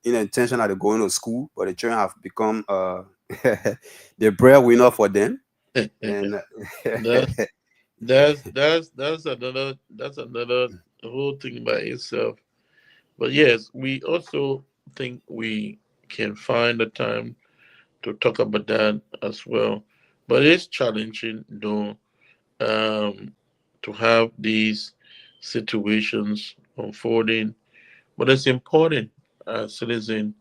in the intention that they're going to school, but the children have become the breadwinner for them. And that's that's another whole thing by itself. But yes, we also think we can find the time to talk about that as well. But it's challenging though, to have these situations unfolding. But it's important as citizens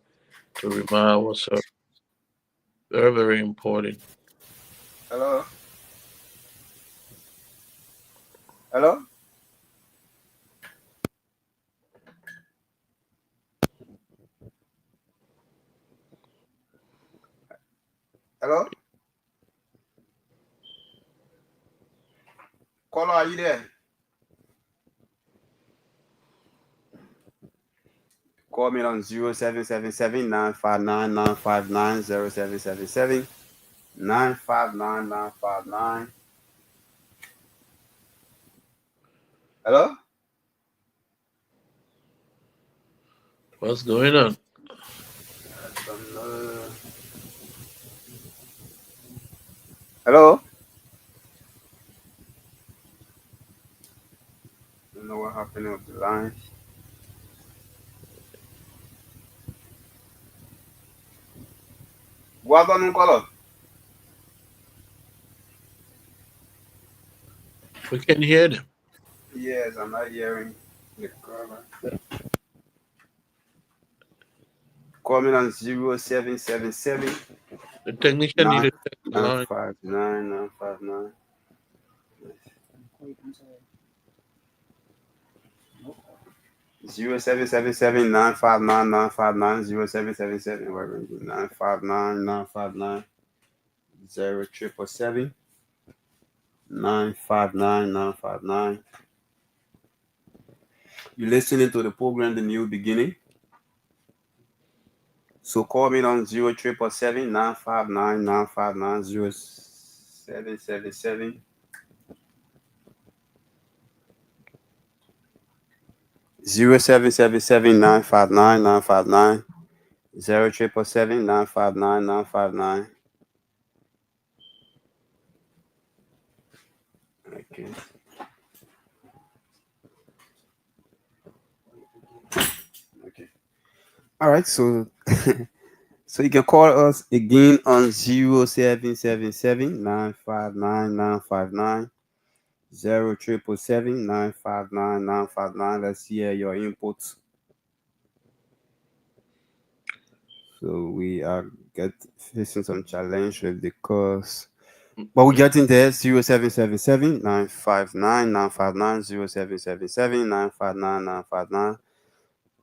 to remind ourselves Very, very important. Hello? Hello? Hello? Caller, are you there? Call me on 0777 959 959 0777 959 959. Hello? What's going on? Hello? I don't know what happened with the line. What on caller? We can hear them. Yes, I'm not hearing the caller. Call me on 0777 The technician need to check the line. 959 959. 0777 959 959 0777 959 959 0777 959 959. You're listening to the program The New Beginning. So call me on 0777 959 959 0777 0777 959 959 0777 959 959. Okay. Okay. All right. So so you can call us again on 0777 959 959 0777 959 959. Let's hear your inputs. So we are facing some challenge with the course. But we're getting there. 0777 959 959 0777 959 959.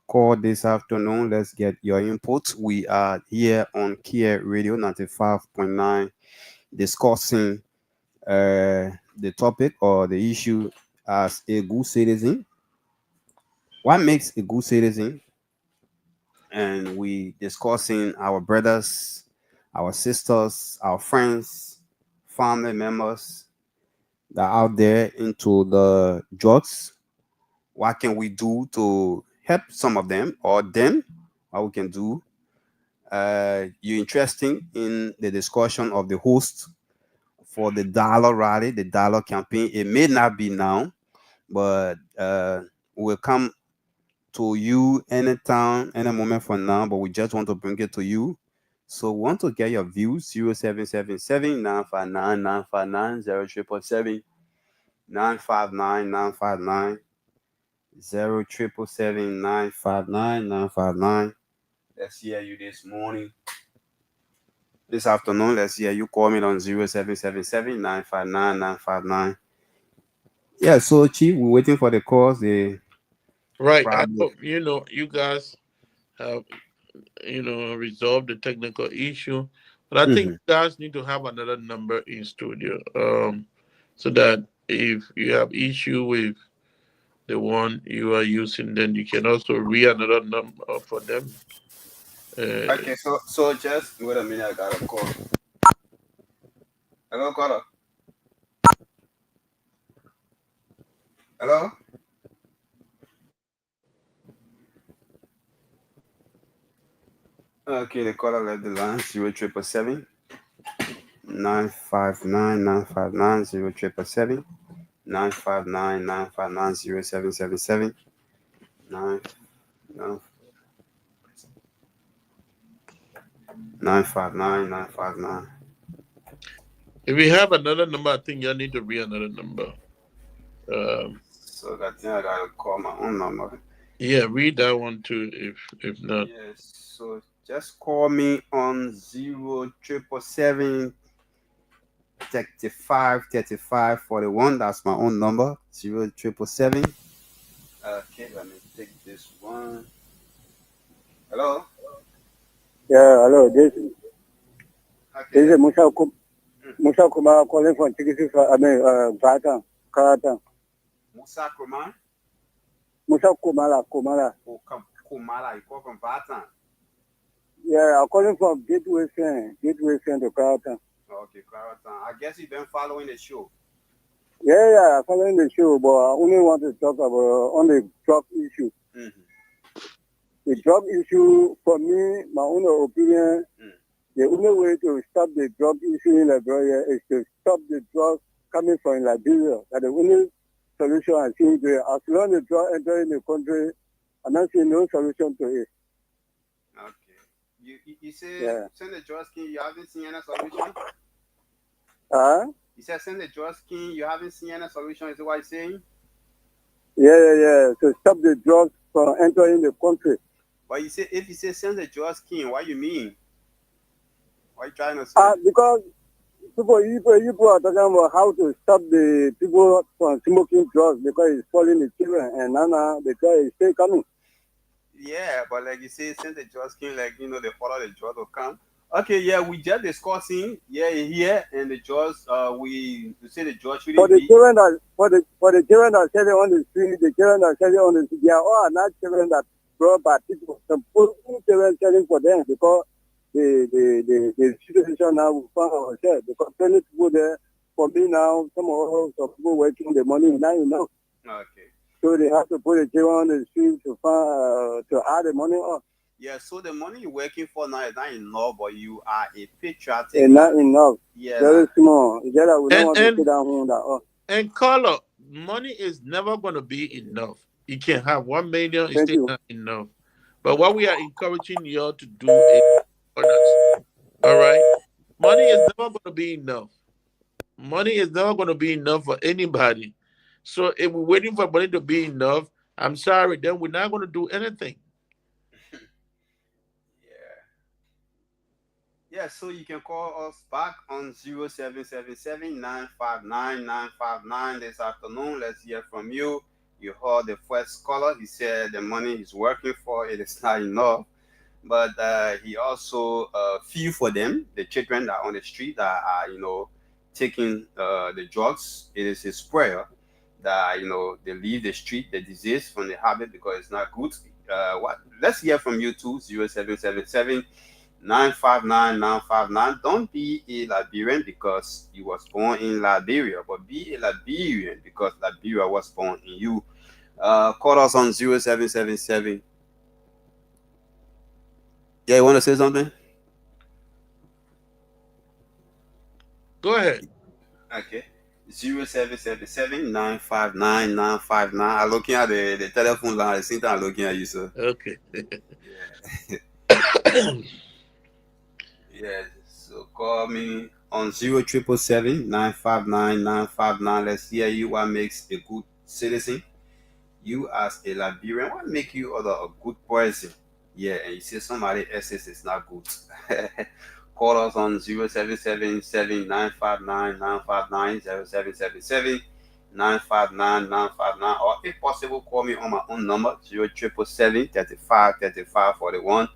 Call this afternoon. Let's get your input. We are here on Kia Radio 95.9 discussing the topic or the issue as a good citizen. What makes a good citizen? And we discussing our brothers, our sisters, our friends, family members that are out there into the drugs. What can we do to help some of them or them? What we can do? You're interested in the discussion of the host for the dollar rally, the dollar campaign. It may not be now, but will come to you anytime, any moment from now. But we just want to bring it to you. So we want to get your views 0777 959 959 0777 959 959 0777 959 959. Let's hear you this morning. This afternoon, let's hear you call me on 0777 959 959. Yeah, so Chief, we're waiting for the calls. The Right. I problem. hope you guys have resolved the technical issue. But I think Mhm. you guys need to have another number in studio. So that if you have issue with the one you are using, then you can also read another number for them. Okay, so just wait a minute. I got a call. Hello, caller. Hello. Okay, the caller left the line 0777 959 959 0777 959 959 0777 959 959. If you have another number, I think you need to read another number. So that thing I gotta call my own number. Yeah, read that one too. If not, Yes. So Just call me on 0777 35 35 41. That's my own number. 0777. Okay, let me take this one. Hello. Yeah, hello. This Okay. is Musa Kumar calling from Batan, Karatan. Musa Kumar. Musa Kumara. Oh, Kumara. You call from Batan. Yeah, I'm calling from Gateway Center, Karatan. Okay, Claratan. I guess you've been following the show. Yeah, following the show, but I only want to talk about on the drug issue. Mm-hmm. The drug issue, for me, my own opinion, Mm. the only way to stop the drug issue in Liberia is to stop the drugs coming from Liberia. That's the only solution I see there. As long as the drug entering the country, I'm not seeing no solution to it. Okay. You say Yeah. send the George King, you haven't seen any solution? Huh? You said send the George King, you haven't seen any solution, is what you're saying? Yeah. To stop the drugs from entering the country. But you say if you say send the George King, what you mean? What you trying to say? Because people are talking about how to stop the people from smoking drugs because it's falling the children, and now the drug is still coming. Yeah, but like you say, send the George King, like they follow the George will come. Okay, yeah, we just discussing, here and the George, we say the George For really the children that for the children that selling on the street, the children that selling on the street, they are all not children that brought by people. Some children selling for them because the situation now we find ourselves because many people there. For me now, some people working the money now Okay. so they have to put the children on the street to find to add the money up. Yeah, so the money you're working for now is not enough, but you are a patriotic. And not enough. Yeah. Very small. It's just that we don't want to And sit down home that and color, money is never going to be enough. You can have 1 million, it's thank still you. not enough. But what we are encouraging you all to do is others. All right, money is never going to be enough. Money is never going to be enough for anybody. So if we're waiting for money to be enough, I'm sorry, then we're not going to do anything. Yeah. Yeah, so you can call us back on 0777 959 this afternoon. Let's hear from you. You heard the first caller. He said the money he's working for, it is not enough. But he also feel for them, the children that are on the street that are, taking the drugs. It is his prayer that, they leave the street, the disease from the habit because it's not good. Let's hear from you too, 0777 959 959. Don't be a Liberian because you was born in Liberia, but be a Liberian because Liberia was born in you. Call us on 0777. Yeah, you want to say something? Go ahead. Okay. 0777 959 959. I'm looking at the telephone line. At the same time, I'm looking at you, sir. Okay. Yeah. Yeah. So call me on 0777 959 959. Let's hear you. What makes a good citizen? You as a Liberian, what make you a good person? Yeah, and you say somebody else's is not good. Call us on 0777 959 959 0777 959 959, or if possible, call me on my own number 0777 35 35 41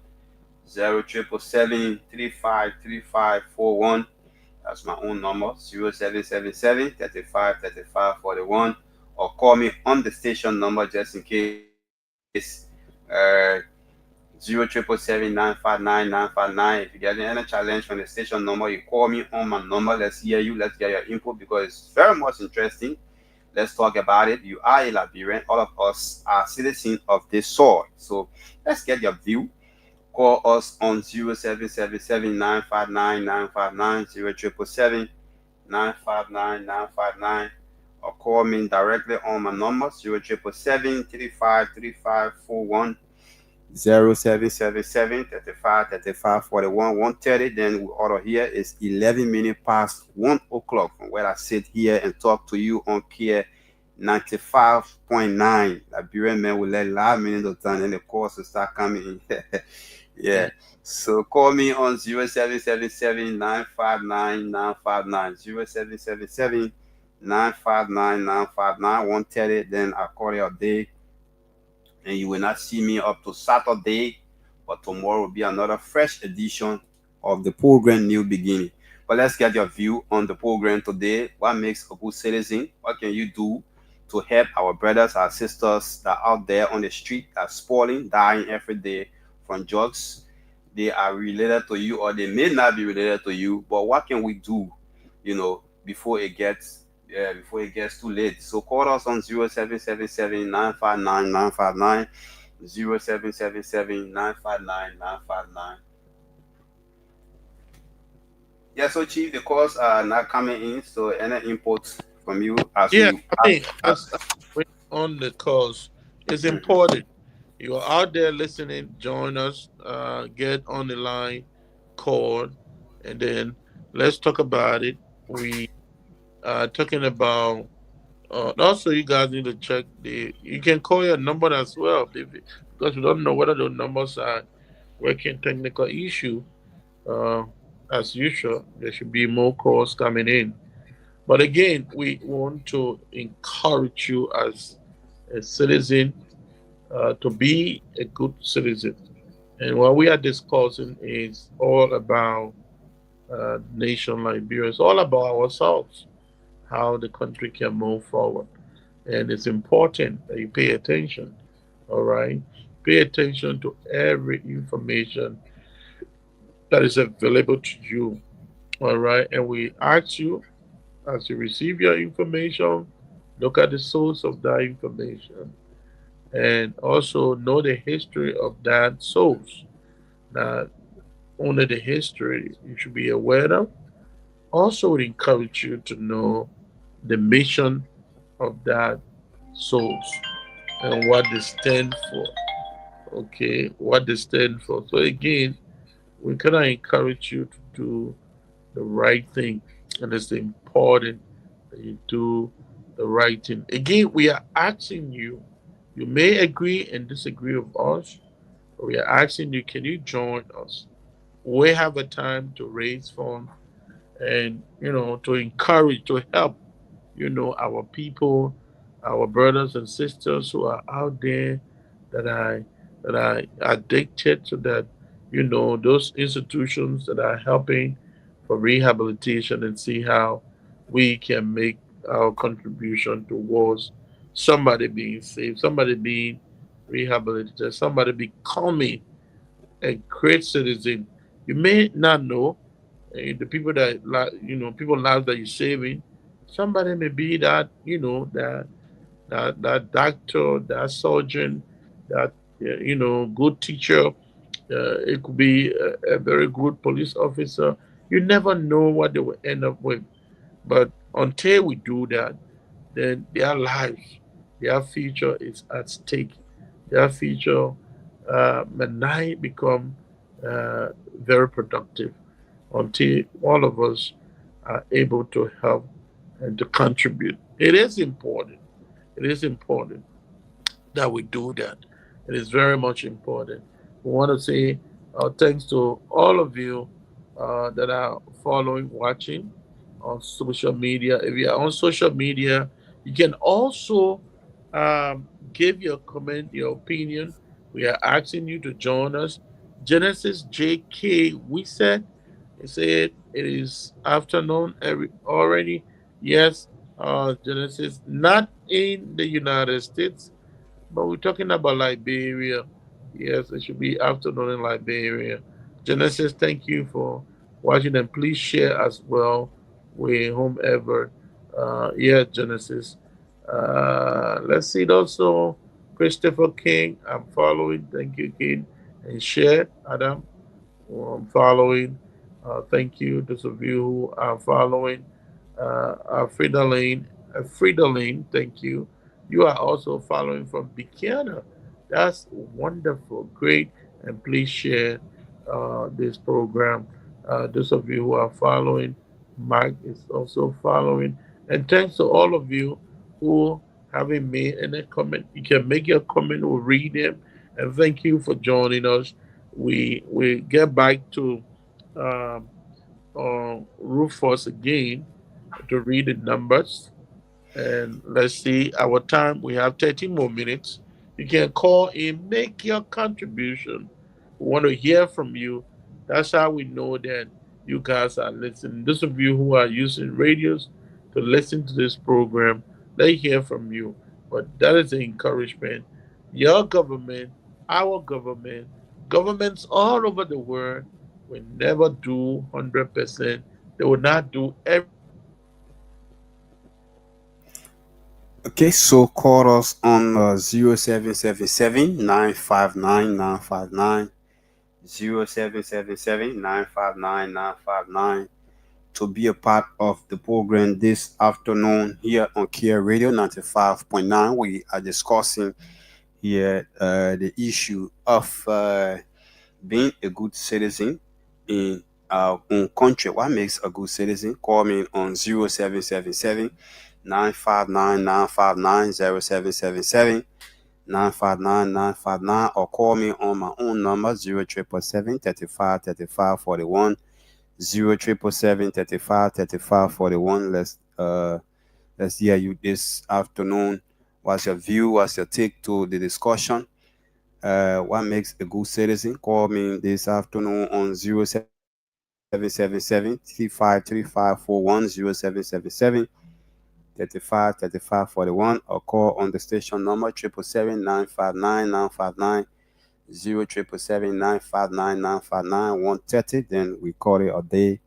0777 35 35 41. That's my own number 0777 35 35 41, or call me on the station number just in case. Uh, 0777 959 959. If you get any challenge from the station number, you call me on my number. Let's hear you. Let's get your input because it's very much interesting. Let's talk about it. You are a Liberian. All of us are citizens of this soil. So let's get your view. Call us on 0777 959 959 0777 959 959, or call me directly on my number 0777 35 35 41 0777 35 35 41 130. Then we order here is 11 minutes past 1 o'clock from where I sit here and talk to you on Kia 95.9. Liberian man will let live minutes of time and the calls will start coming in. Yeah. So call me on 0777 959 0777 959 130. Then I call you a day, and you will not see me up to Saturday, but tomorrow will be another fresh edition of the program New Beginning. But let's get your view on the program today. What makes a good citizen? What can you do to help our brothers, our sisters that are out there on the street, that are spoiling, dying every day from drugs? They are related to you, or they may not be related to you, but what can we do, before it gets too late? So call us on 0777 959 959, 0777 959 959. Yeah, so Chief, the calls are not coming in, so any inputs from you as Yeah, we I mean, as we on the calls, it's important. You are out there listening, join us, get on the line, call, and then let's talk about it. We are talking about, also you guys need to check you can call your number as well, because we don't know whether the numbers are working technical issue. Uh, as usual, there should be more calls coming in. But again, we want to encourage you as a citizen to be a good citizen. And what we are discussing is all about nation Liberia. It's all about ourselves, how the country can move forward. And it's important that you pay attention, all right? Pay attention to every information that is available to you, all right? And we ask you, as you receive your information, look at the source of that information and also know the history of that source. Not only the history you should be aware of, also would encourage you to know the mission of that source and what they stand for. Okay, what they stand for. So again, we kind of encourage you to do the right thing, and it's important that you do the right thing. Again, we are asking you. You may agree and disagree with us, but we are asking you, can you join us? We have a time to raise funds and to encourage, to help, our people, our brothers and sisters who are out there that are addicted to that, those institutions that are helping for rehabilitation, and see how we can make our contribution towards somebody being saved, somebody being rehabilitated, somebody becoming a great citizen. You may not know the people that people lives that you're saving. Somebody may be that that doctor, that surgeon, that good teacher. It could be a very good police officer. You never know what they will end up with. But until we do that, then their lives, their future is at stake. Their future may not become very productive until all of us are able to help and to contribute. It is important. It is important that we do that. It is very much important. We want to say thanks to all of you that are following, watching on social media. If you are on social media, you can also give your comment, your opinion. We are asking you to join us. Genesis JK, we said, he said it is afternoon already. Yes, Genesis, not in the United States, but we're talking about Liberia. Yes, it should be afternoon in Liberia. Genesis, thank you for watching, and please share as well with whomever. Yeah, Genesis. Let's see. Also, Christopher King. I'm following. Thank you, King. And share, Adam. Following. Thank you, those of you who are following. Frida Lane. Frida Lane, thank you. You are also following from Bikana. That's wonderful. Great. And please share this program. Those of you who are following, Mike is also following. And thanks to all of you who haven't made any comment. You can make your comment, we'll read them. And thank you for joining us. we get back to um, Rufus again to read the numbers. And let's see our time. We have 30 more minutes. You can call in, make your contribution. We want to hear from you. That's how we know that you guys are listening. Those of you who are using radios to listen to this program, they hear from you. But that is the encouragement. Your government, our government, governments all over the world will never do 100%. They will not do everything Okay, so call us on 0777 to be a part of the program this afternoon here on Kia Radio 95.9. We are discussing here the issue of being a good citizen in our own country. What makes a good citizen? Call me on 0777 959 or call me on my own number 0777 35 35 41 0777 35 35 41. Let's hear you this afternoon. What's your view? What's your take to the discussion? What makes a good citizen? Call me this afternoon on 0777 35 35 41 0777 35 35 41 or call on the station number 777 959 959 0777 959 959 130. Then we call it a day.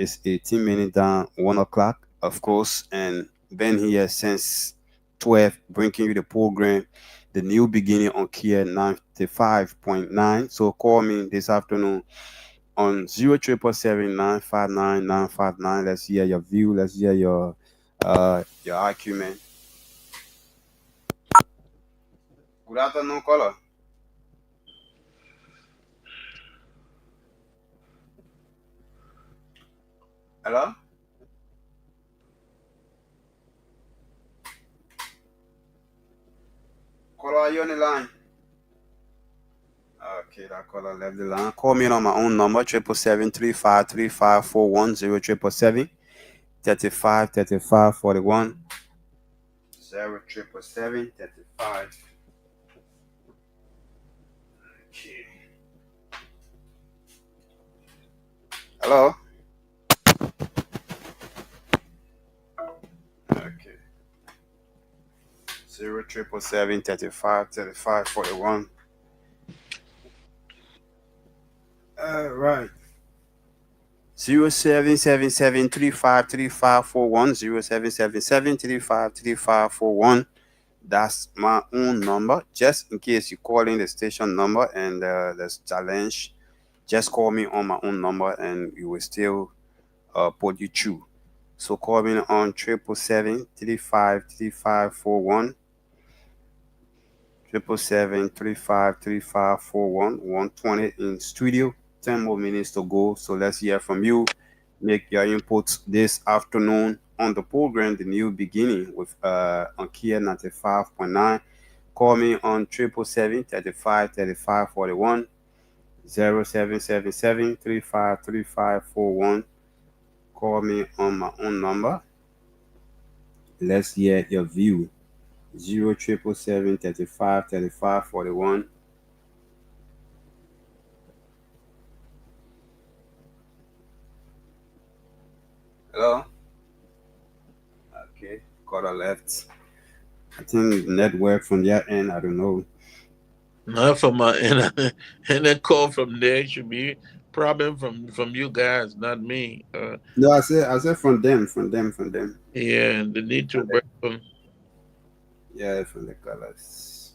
It's 18 minutes down 1 o'clock, of course, and been here since 12, bringing you the program, the new beginning on Kia 95.9. So call me this afternoon on 0777 959 959. Let's hear your view. Let's hear your argument. Good afternoon, caller. Hello? Caller, are you on the line? Okay, that caller left the line. Call me on my own number, 777 35 35 41 0777 35 35 41 0777 35. Okay. Hello? Okay. 0777 35 35 41. All right. 0777 35 35 41 0777 35 35 41. That's my own number. Just in case you call in the station number and there's challenge, just call me on my own number and we will still put you through. So call me on 777 35 35 41 777 35 35 41 120 in studio. 10 more minutes to go. So let's hear from you. Make your inputs this afternoon on the program, The New Beginning with on Kia 95.9. Call me on 777 35 35 41 0777 35 35 41. Call me on my own number. Let's hear your view. 0777 35 35 41. Hello? Okay, caller left. I think network from their end, I don't know. not from my and a call from there should be problem from you guys, not me. No, I said from them. Yeah, they need to work on. Yeah, from the colors.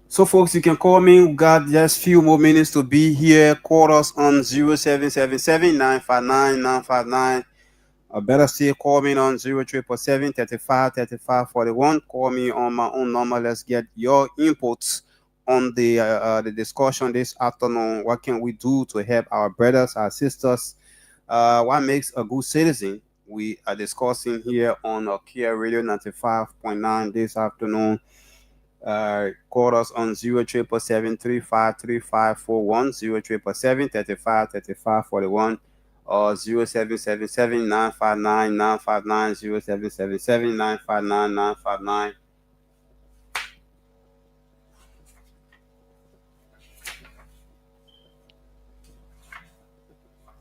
So, folks, you can call me. We got just few more minutes to be here. Call us on 0777 959 959. Or better still, call me on 0777 35 35 41. Call me on my own number. Let's get your inputs on the discussion this afternoon. What can we do to help our brothers, our sisters? What makes a good citizen? We are discussing here on Kia Radio 95.9 this afternoon. Call us on 07773535541, 077353541, or 0777-959-959, 0777-959-959.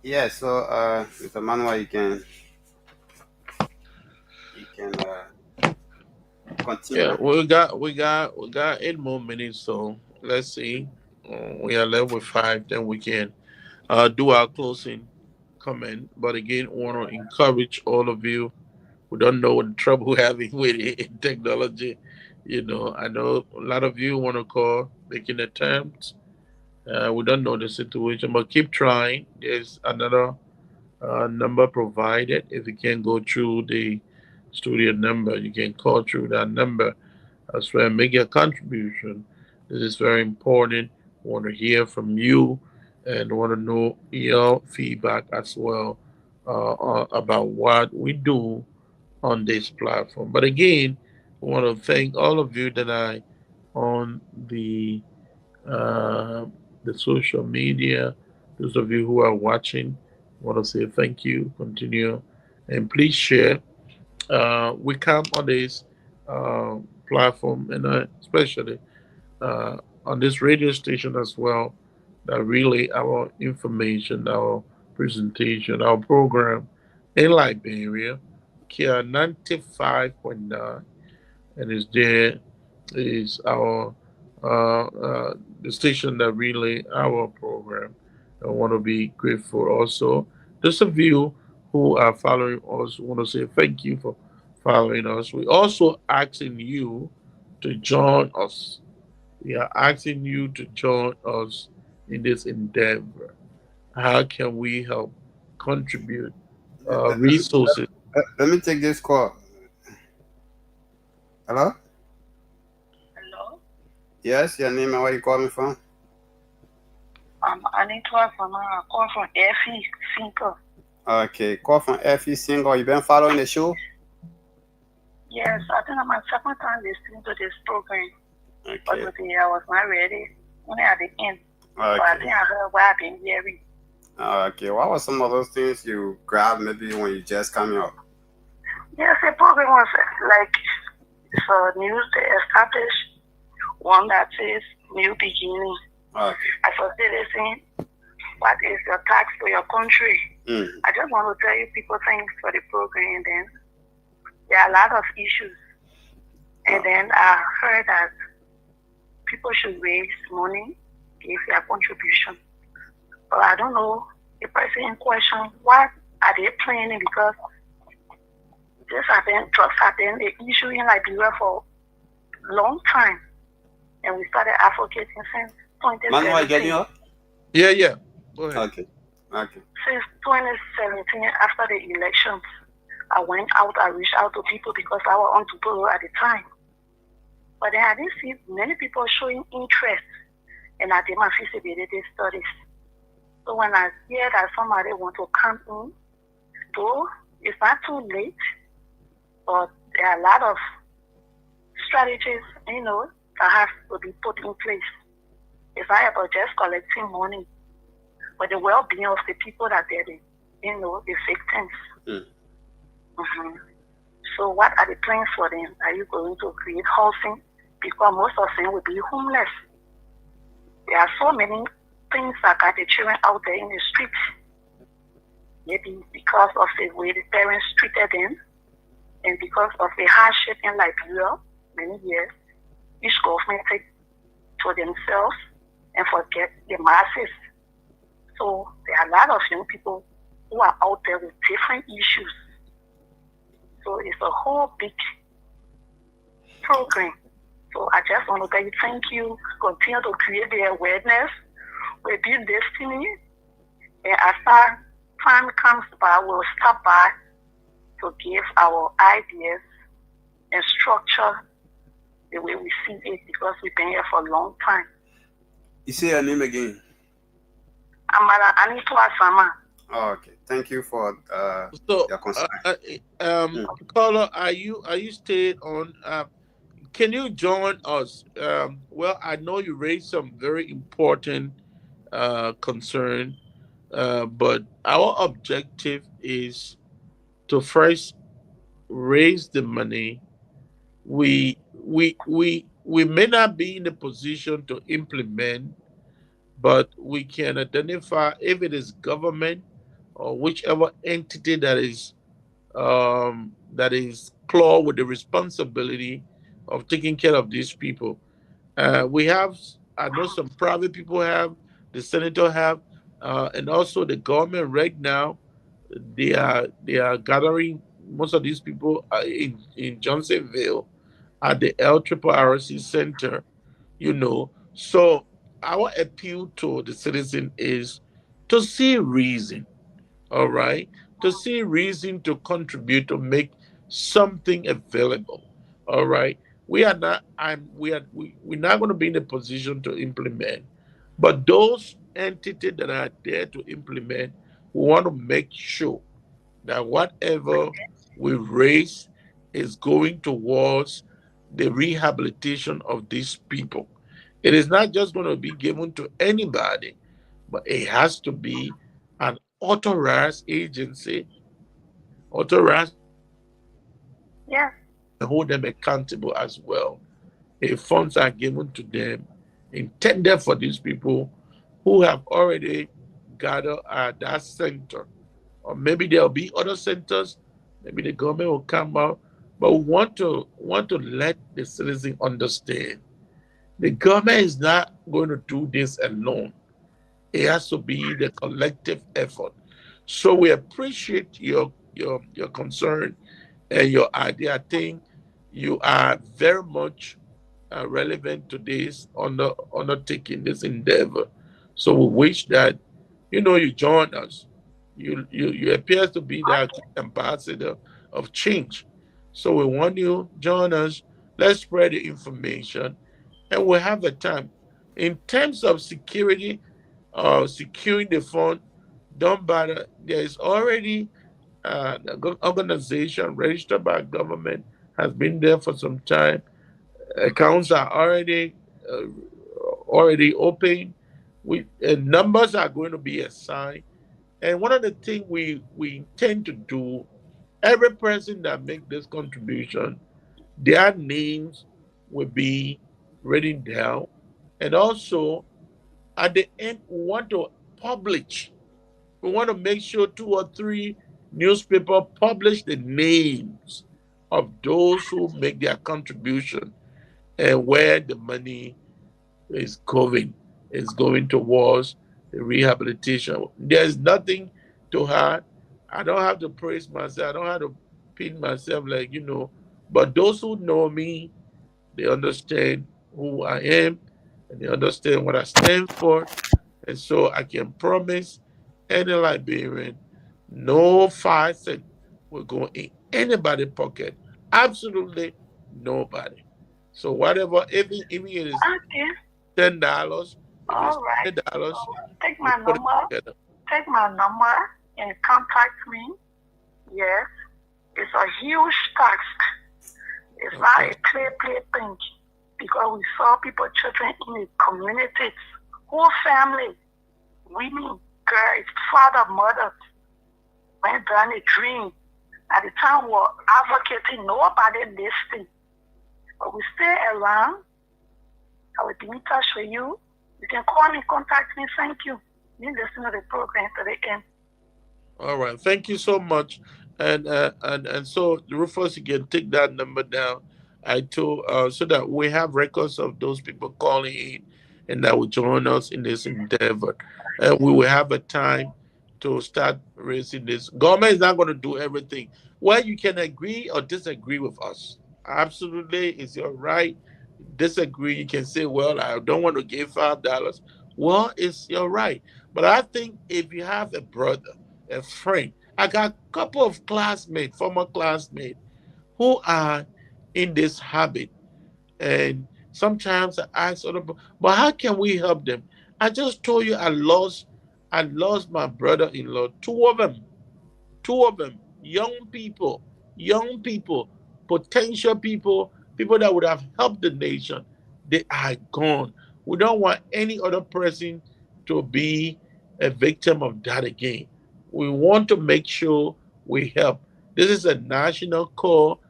Yeah, so Mr. Manuel, you can continue. Yeah, we got 8 more minutes, so let's see. We are left with 5, then we can do our closing comment. But again, want to encourage all of you who don't know what trouble we're having with it in technology. I know a lot of you want to call, making attempts. We don't know the situation, but keep trying. There's another number provided. If you can't go through the studio number, you can call through that number as well. Make your contribution. This is very important. Want to hear from you and want to know your feedback as well about what we do on this platform. But again, I want to thank all of you that are on uh, the social media. Those of you who are watching, I want to say thank you. Continue and please share. We come on this uh, platform and especially on this radio station as well. That really our information, our presentation, our program in Liberia, Kia 95.9, and is there is our the station that really our program. I want to be grateful also. Those of you who are following us want to say thank you for following us. We also asking you to join us. We are asking you to join us in this endeavor. How can we help contribute resources? Let me take this call. Hello? Hello. Yes, your name and where you calling from? Anitwa from call from FE Single. Okay, call from FE Single. You been following the show? Yes, I think I'm my second time listening to this program. But Okay. today I was not ready. Only at the end. So I Okay. think I heard what I've been hearing. Okay. What were some of those things you grabbed maybe when you just coming up? Yes, the program was like so news to establish one that says new beginning. Okay. As a citizen, what is your tax to your country? Mm. I just want to tell you people thanks for the program, and then there are a lot of issues. And then I heard that people should raise money, give their contribution. But I don't know the person in question, what are they planning? Because this has been, drugs have been an issue in Liberia for a long time. And we started advocating since Manuel, you getting 2017. up? Yeah. Go ahead. Okay. Okay. Since 2017, after the elections, I went out, I reached out to people because I was on Tupelo at the time. But then I didn't see many people showing interest in our demand feasibility studies. So when I hear that somebody want to come in, though it's not too late, but there are a lot of strategies, that have to be put in place. It's not about just collecting money, but the well-being of the people that they're the victims. Mm. Mm-hmm. So what are the plans for them? Are you going to create housing? Because most of them will be homeless. There are so many things that got the children out there in the streets. Maybe because of the way the parents treated them, and because of the hardship in Liberia, many years, each government take to themselves and forget the masses. So there are a lot of young people who are out there with different issues. So it's a whole big program. So I just want to tell you thank you. Continue to create the awareness with this destiny. And as time comes by, we'll stop by to give our ideas and structure the way we see it because we've been here for a long time. You say your name again? Amara Anitwa Sama. Oh, okay. Thank you for So, your concern. caller, are you stayed on? can you join us? Well, I know you raised some very important concern, but our objective is to first raise the money. We may not be in a position to implement, but we can identify if it is government or whichever entity that is clawed with the responsibility of taking care of these people. We have, I know some private people have, the senator have, and also the government right now. They are gathering most of these people in Johnsonville at the LRRC Center. So our appeal to the citizen is to see reason, all right, to see reason to contribute to make something available, all right. We are not I'm we're not going to be in a position to implement, but those entities that are there to implement, we want to make sure that whatever we raise is going towards the rehabilitation of these people. It is not just going to be given to anybody, but it has to be an authorized agency, authorized, Yes. and hold them accountable as well. If funds are given to them intended for these people who have already gathered at that center, or maybe there'll be other centers, maybe the government will come out, but we want to let the citizen understand the government is not going to do this alone. It has to be the collective effort. So we appreciate your concern and your idea. I think you are very much relevant to this undertaking, this endeavor. So we wish that you join us. You appear to be the ambassador of change. So we want you join us. Let's spread the information, and we'll have a time. In terms of security, securing the fund, don't bother. There is already organization registered by government, has been there for some time. Accounts are uh, already open. Numbers are going to be assigned. And one of the things we intend to do, every person that make this contribution, their names will be written down. And also, at the end, we want to publish. We want to make sure two or three newspaper publish the names of those who make their contribution and where the money is going. Is going towards the rehabilitation. There's nothing to hide. I don't have to praise myself. I don't have to pin myself but those who know me, they understand who I am and they understand what I stand for. And so I can promise any Liberian no 5 cents will go in anybody's pocket. Absolutely nobody. So whatever, even it is Okay. $10, if it's All right. $20, Take we my put it number. together. Take my number and contact me. Yes. It's a huge task. It's not Okay. a play thing because we saw people, children in the communities, whole family, women, girls, father, mother, went down a dream. At the time we were advocating, nobody listening. But we stay around. I will be in touch with you. You can call me, contact me. Thank you. You listen to the program to the end. All right. Thank you so much. And so Rufus, you can take that number down. I told so that we have records of those people calling in and that will join us in this endeavor. And we will have a time to start raising this. Government is not going to do everything. Well, you can agree or disagree with us. Absolutely, it's your right. Disagree, you can say, well, I don't want to give $5. Well, it's your right. But I think if you have a brother, a friend, I got a couple of classmates, former classmates, who are in this habit. And sometimes I ask other people, but how can we help them? I just told you I lost my brother-in-law, two of them, young people, potential people people that would have helped the nation, they are gone. We don't want any other person to be a victim of that again. We want to make sure we help. This is a national call.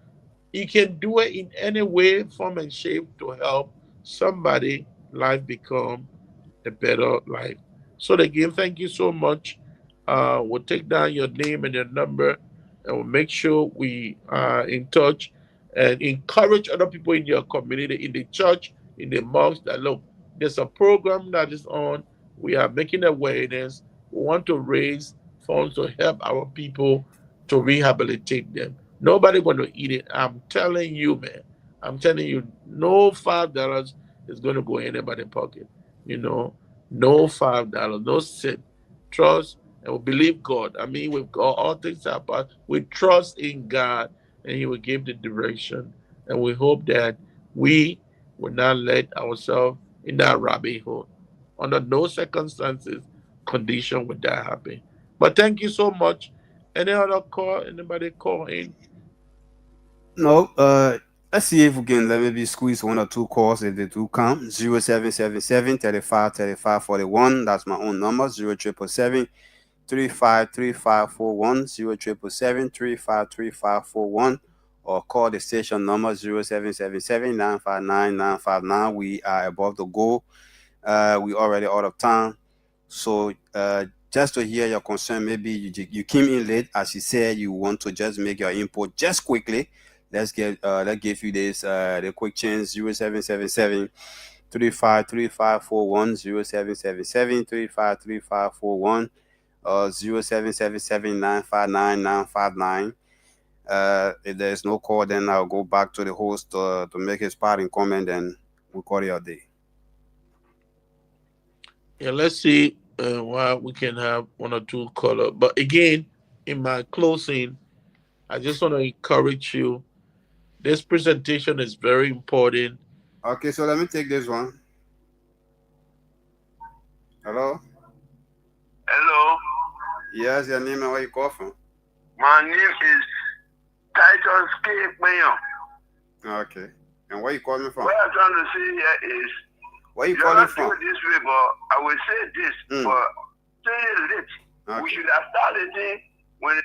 You can do it in any way, form, and shape to help somebody life become a better life. So again, thank you so much. We'll take down your name and your number, and we'll make sure we are in touch and encourage other people in your community, in the church, in the mosque. That look, there's a program that is on. We are making awareness. We want to raise funds to help our people to rehabilitate them. Nobody going to eat it. I'm telling you, man. I'm telling you, no $5 is going to go in anybody's pocket. You know, no $5, no cent. Trust and we believe God. I mean, we've got all things apart. We trust in God and He will give the direction. And we hope that we will not let ourselves in that rabbit hole. Under no circumstances, condition would that happen. But thank you so much. Any other call? Anybody call in? No, let's see if we can let maybe squeeze one or two calls if they do come. 0777 35 35 41. That's my own number. 0777 35 35 41. 0777 35 35 41. Or call the station number 0777 959 959. We are above the goal. We already out of time. So just to hear your concern, maybe you came in late, as you said, you want to just make your input just quickly. Let's give you this the quick chance. 0777 35 35 41. 0777 35 35 41. 0777 959 959. If there's no call, then I'll go back to the host to make his part in comment, and we'll call it a day. Yeah, let's see why we can have one or two caller. But again, in my closing, I just want to encourage you. This presentation is very important. Okay, so let me take this one. Hello? Hello, Yes, your name and where you call from? my name is Titus K. Mayon. Okay. And where you calling from? What I'm trying to say here is, Where you you're calling not doing from? this way, but I will say this, but say it late. We Okay. should have started it when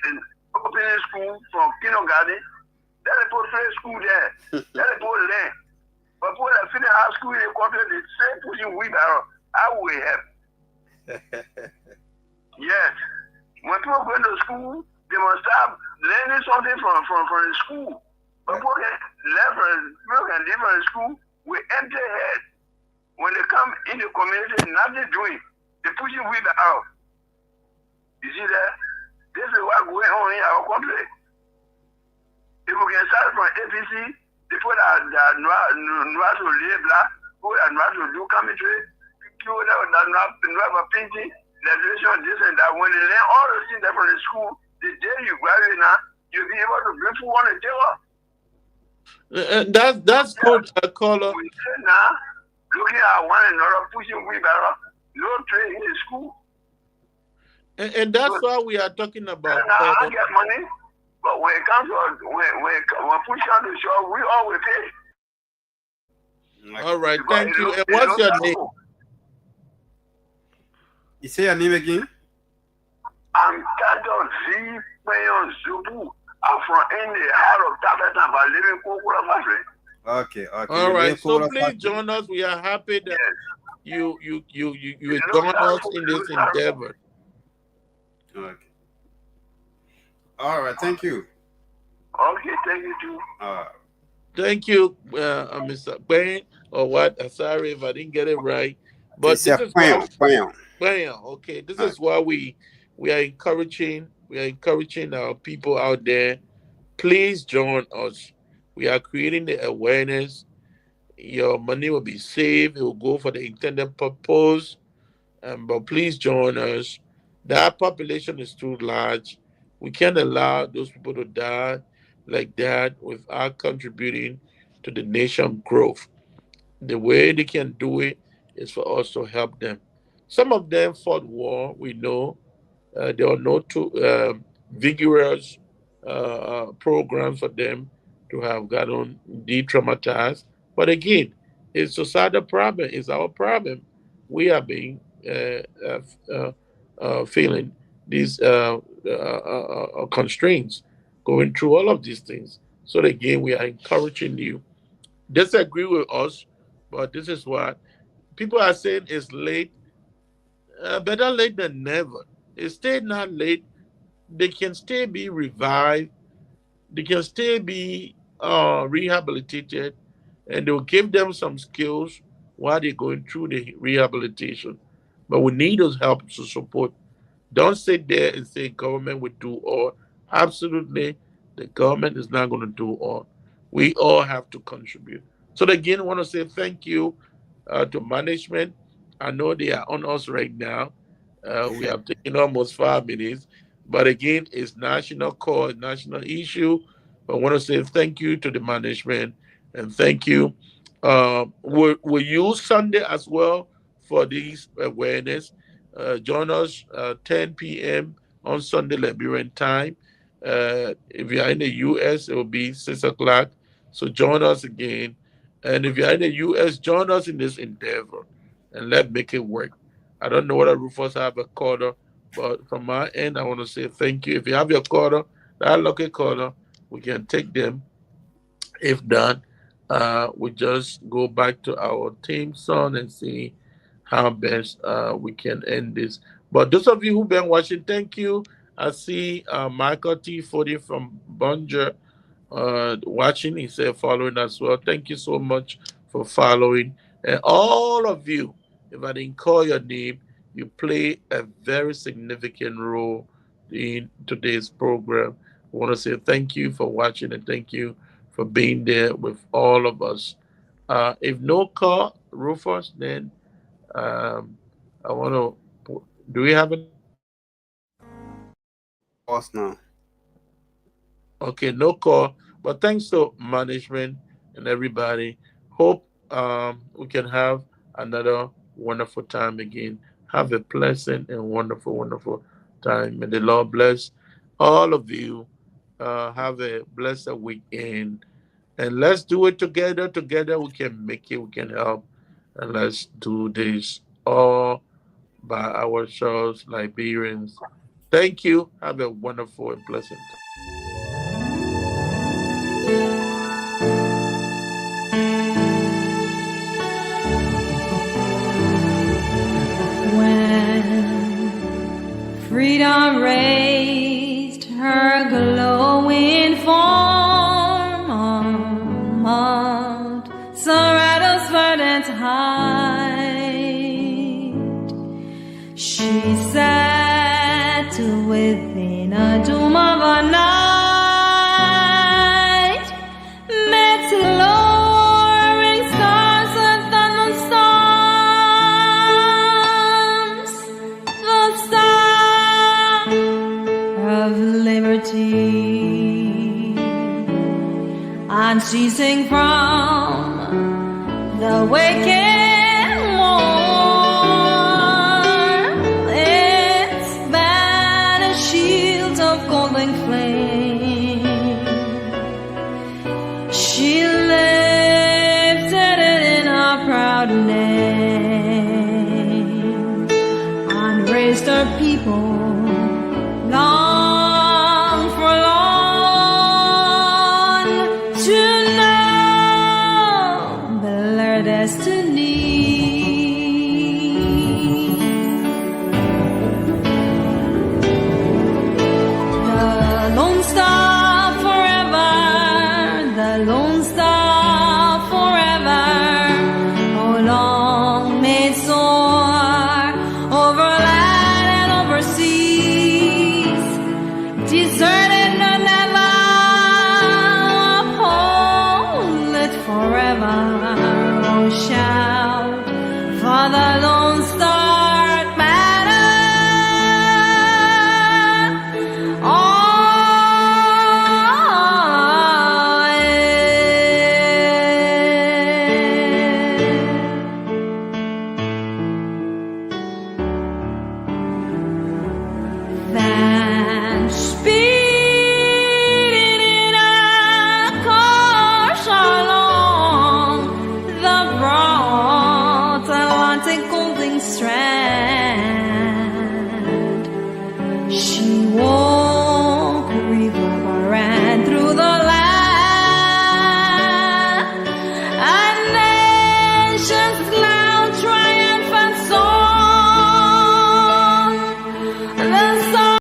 opening school from kindergarten. Let the people finish school there. Let the people learn. But people that finish high school, they come to the same pushing wheelbarrow. I will help. Yes. When people go to school, they must start learning something from the school. But people can learn people can live from the school with empty head. When they come in the community, nothing doing. They pushing wheelbarrow. You see that? This is what's going on in our country. If we can start from APC, the people that know how to live black, people that know how to do commentary, people that know how to painting, legislation, this and that. When they learn all those things from the school, the day you graduate now, you'll be able to bring food on the table. That's good, caller. We say now, looking at one another, pushing wheelbarrow, no trade in the school. And that's why we are talking about. Now I get money, but when it comes to when push on the show, we always pay. All right, Because thank it you. look- And it what's look your like- name? You say your name again? I'm Tato Z. Mayon Zubu. I'm from in the heart of Tabata, but living Kokura Factory. Okay, okay. All You right, live so Kola please Factory. join us. We are happy that Yes. you It join looks us like- in it this looks like- endeavor. Okay. All right, thank you. Okay, thank you too. Thank you, Mr. Ben, or what? Sorry if I didn't get it right. But It's this a is why, okay, this is why we are encouraging our people out there. Please join us. We are creating the awareness. Your money will be saved. It will go for the intended purpose. But please join us. That population is too large. We can't allow those people to die like that without contributing to the nation growth. The way they can do it is for us to help them. Some of them fought war, we know. There are no too vigorous programs for them to have gotten de-traumatized. But again, it's societal problem. It's our problem. We are being feeling these constraints, going through all of these things. So again, we are encouraging you. Disagree with us, but this is what people are saying is late. Better late than never. It's still not late. They can still be revived. They can still be rehabilitated, and they'll give them some skills while they're going through the rehabilitation. But we need those help to support. Don't sit there and say government would do all. Absolutely, the government is not going to do all. We all have to contribute. So again, I want to say thank you to management. I know they are on us right now. We have taken almost 5 minutes, but again, it's national cause, national issue. I want to say thank you to the management and thank you. We'll use Sunday as well for this awareness. Join us 10 p.m. on Sunday Liberian time. If you are in the U.S., it will be 6 o'clock. So join us again. And if you are in the U.S., join us in this endeavor and let's make it work. I don't know whether Rufus have a quarter, but from my end, I want to say thank you. If you have your quarter, that lucky quarter, we can take them. If not, we just go back to our theme song and see how best we can end this. But those of you who've been watching, thank you. I see Michael T40 from Bonja watching. He said following as well. Thank you so much for following. And all of you, if I didn't call your name, you play a very significant role in today's program. I want to say thank you for watching and thank you for being there with all of us. If no call, Rufus, then I want to. Do we have it? Pause now. Okay, no call. But thanks to management and everybody. Hope we can have another wonderful time again. Have a pleasant and wonderful, wonderful time. May the Lord bless all of you. Have a blessed weekend. And let's do it together. Together we can make it, we can help. And let's do this all by ourselves, Liberians. Thank you. Have a wonderful and pleasant time. Freedom raised her glowing form on Mount Sorato's verdant height. She sat within a doom of a night, met lowering stars and thunderstorms, the star of liberty, unceasing from the wicked war, its banner shield of golden flame. She lifted it in a proud name and raised her people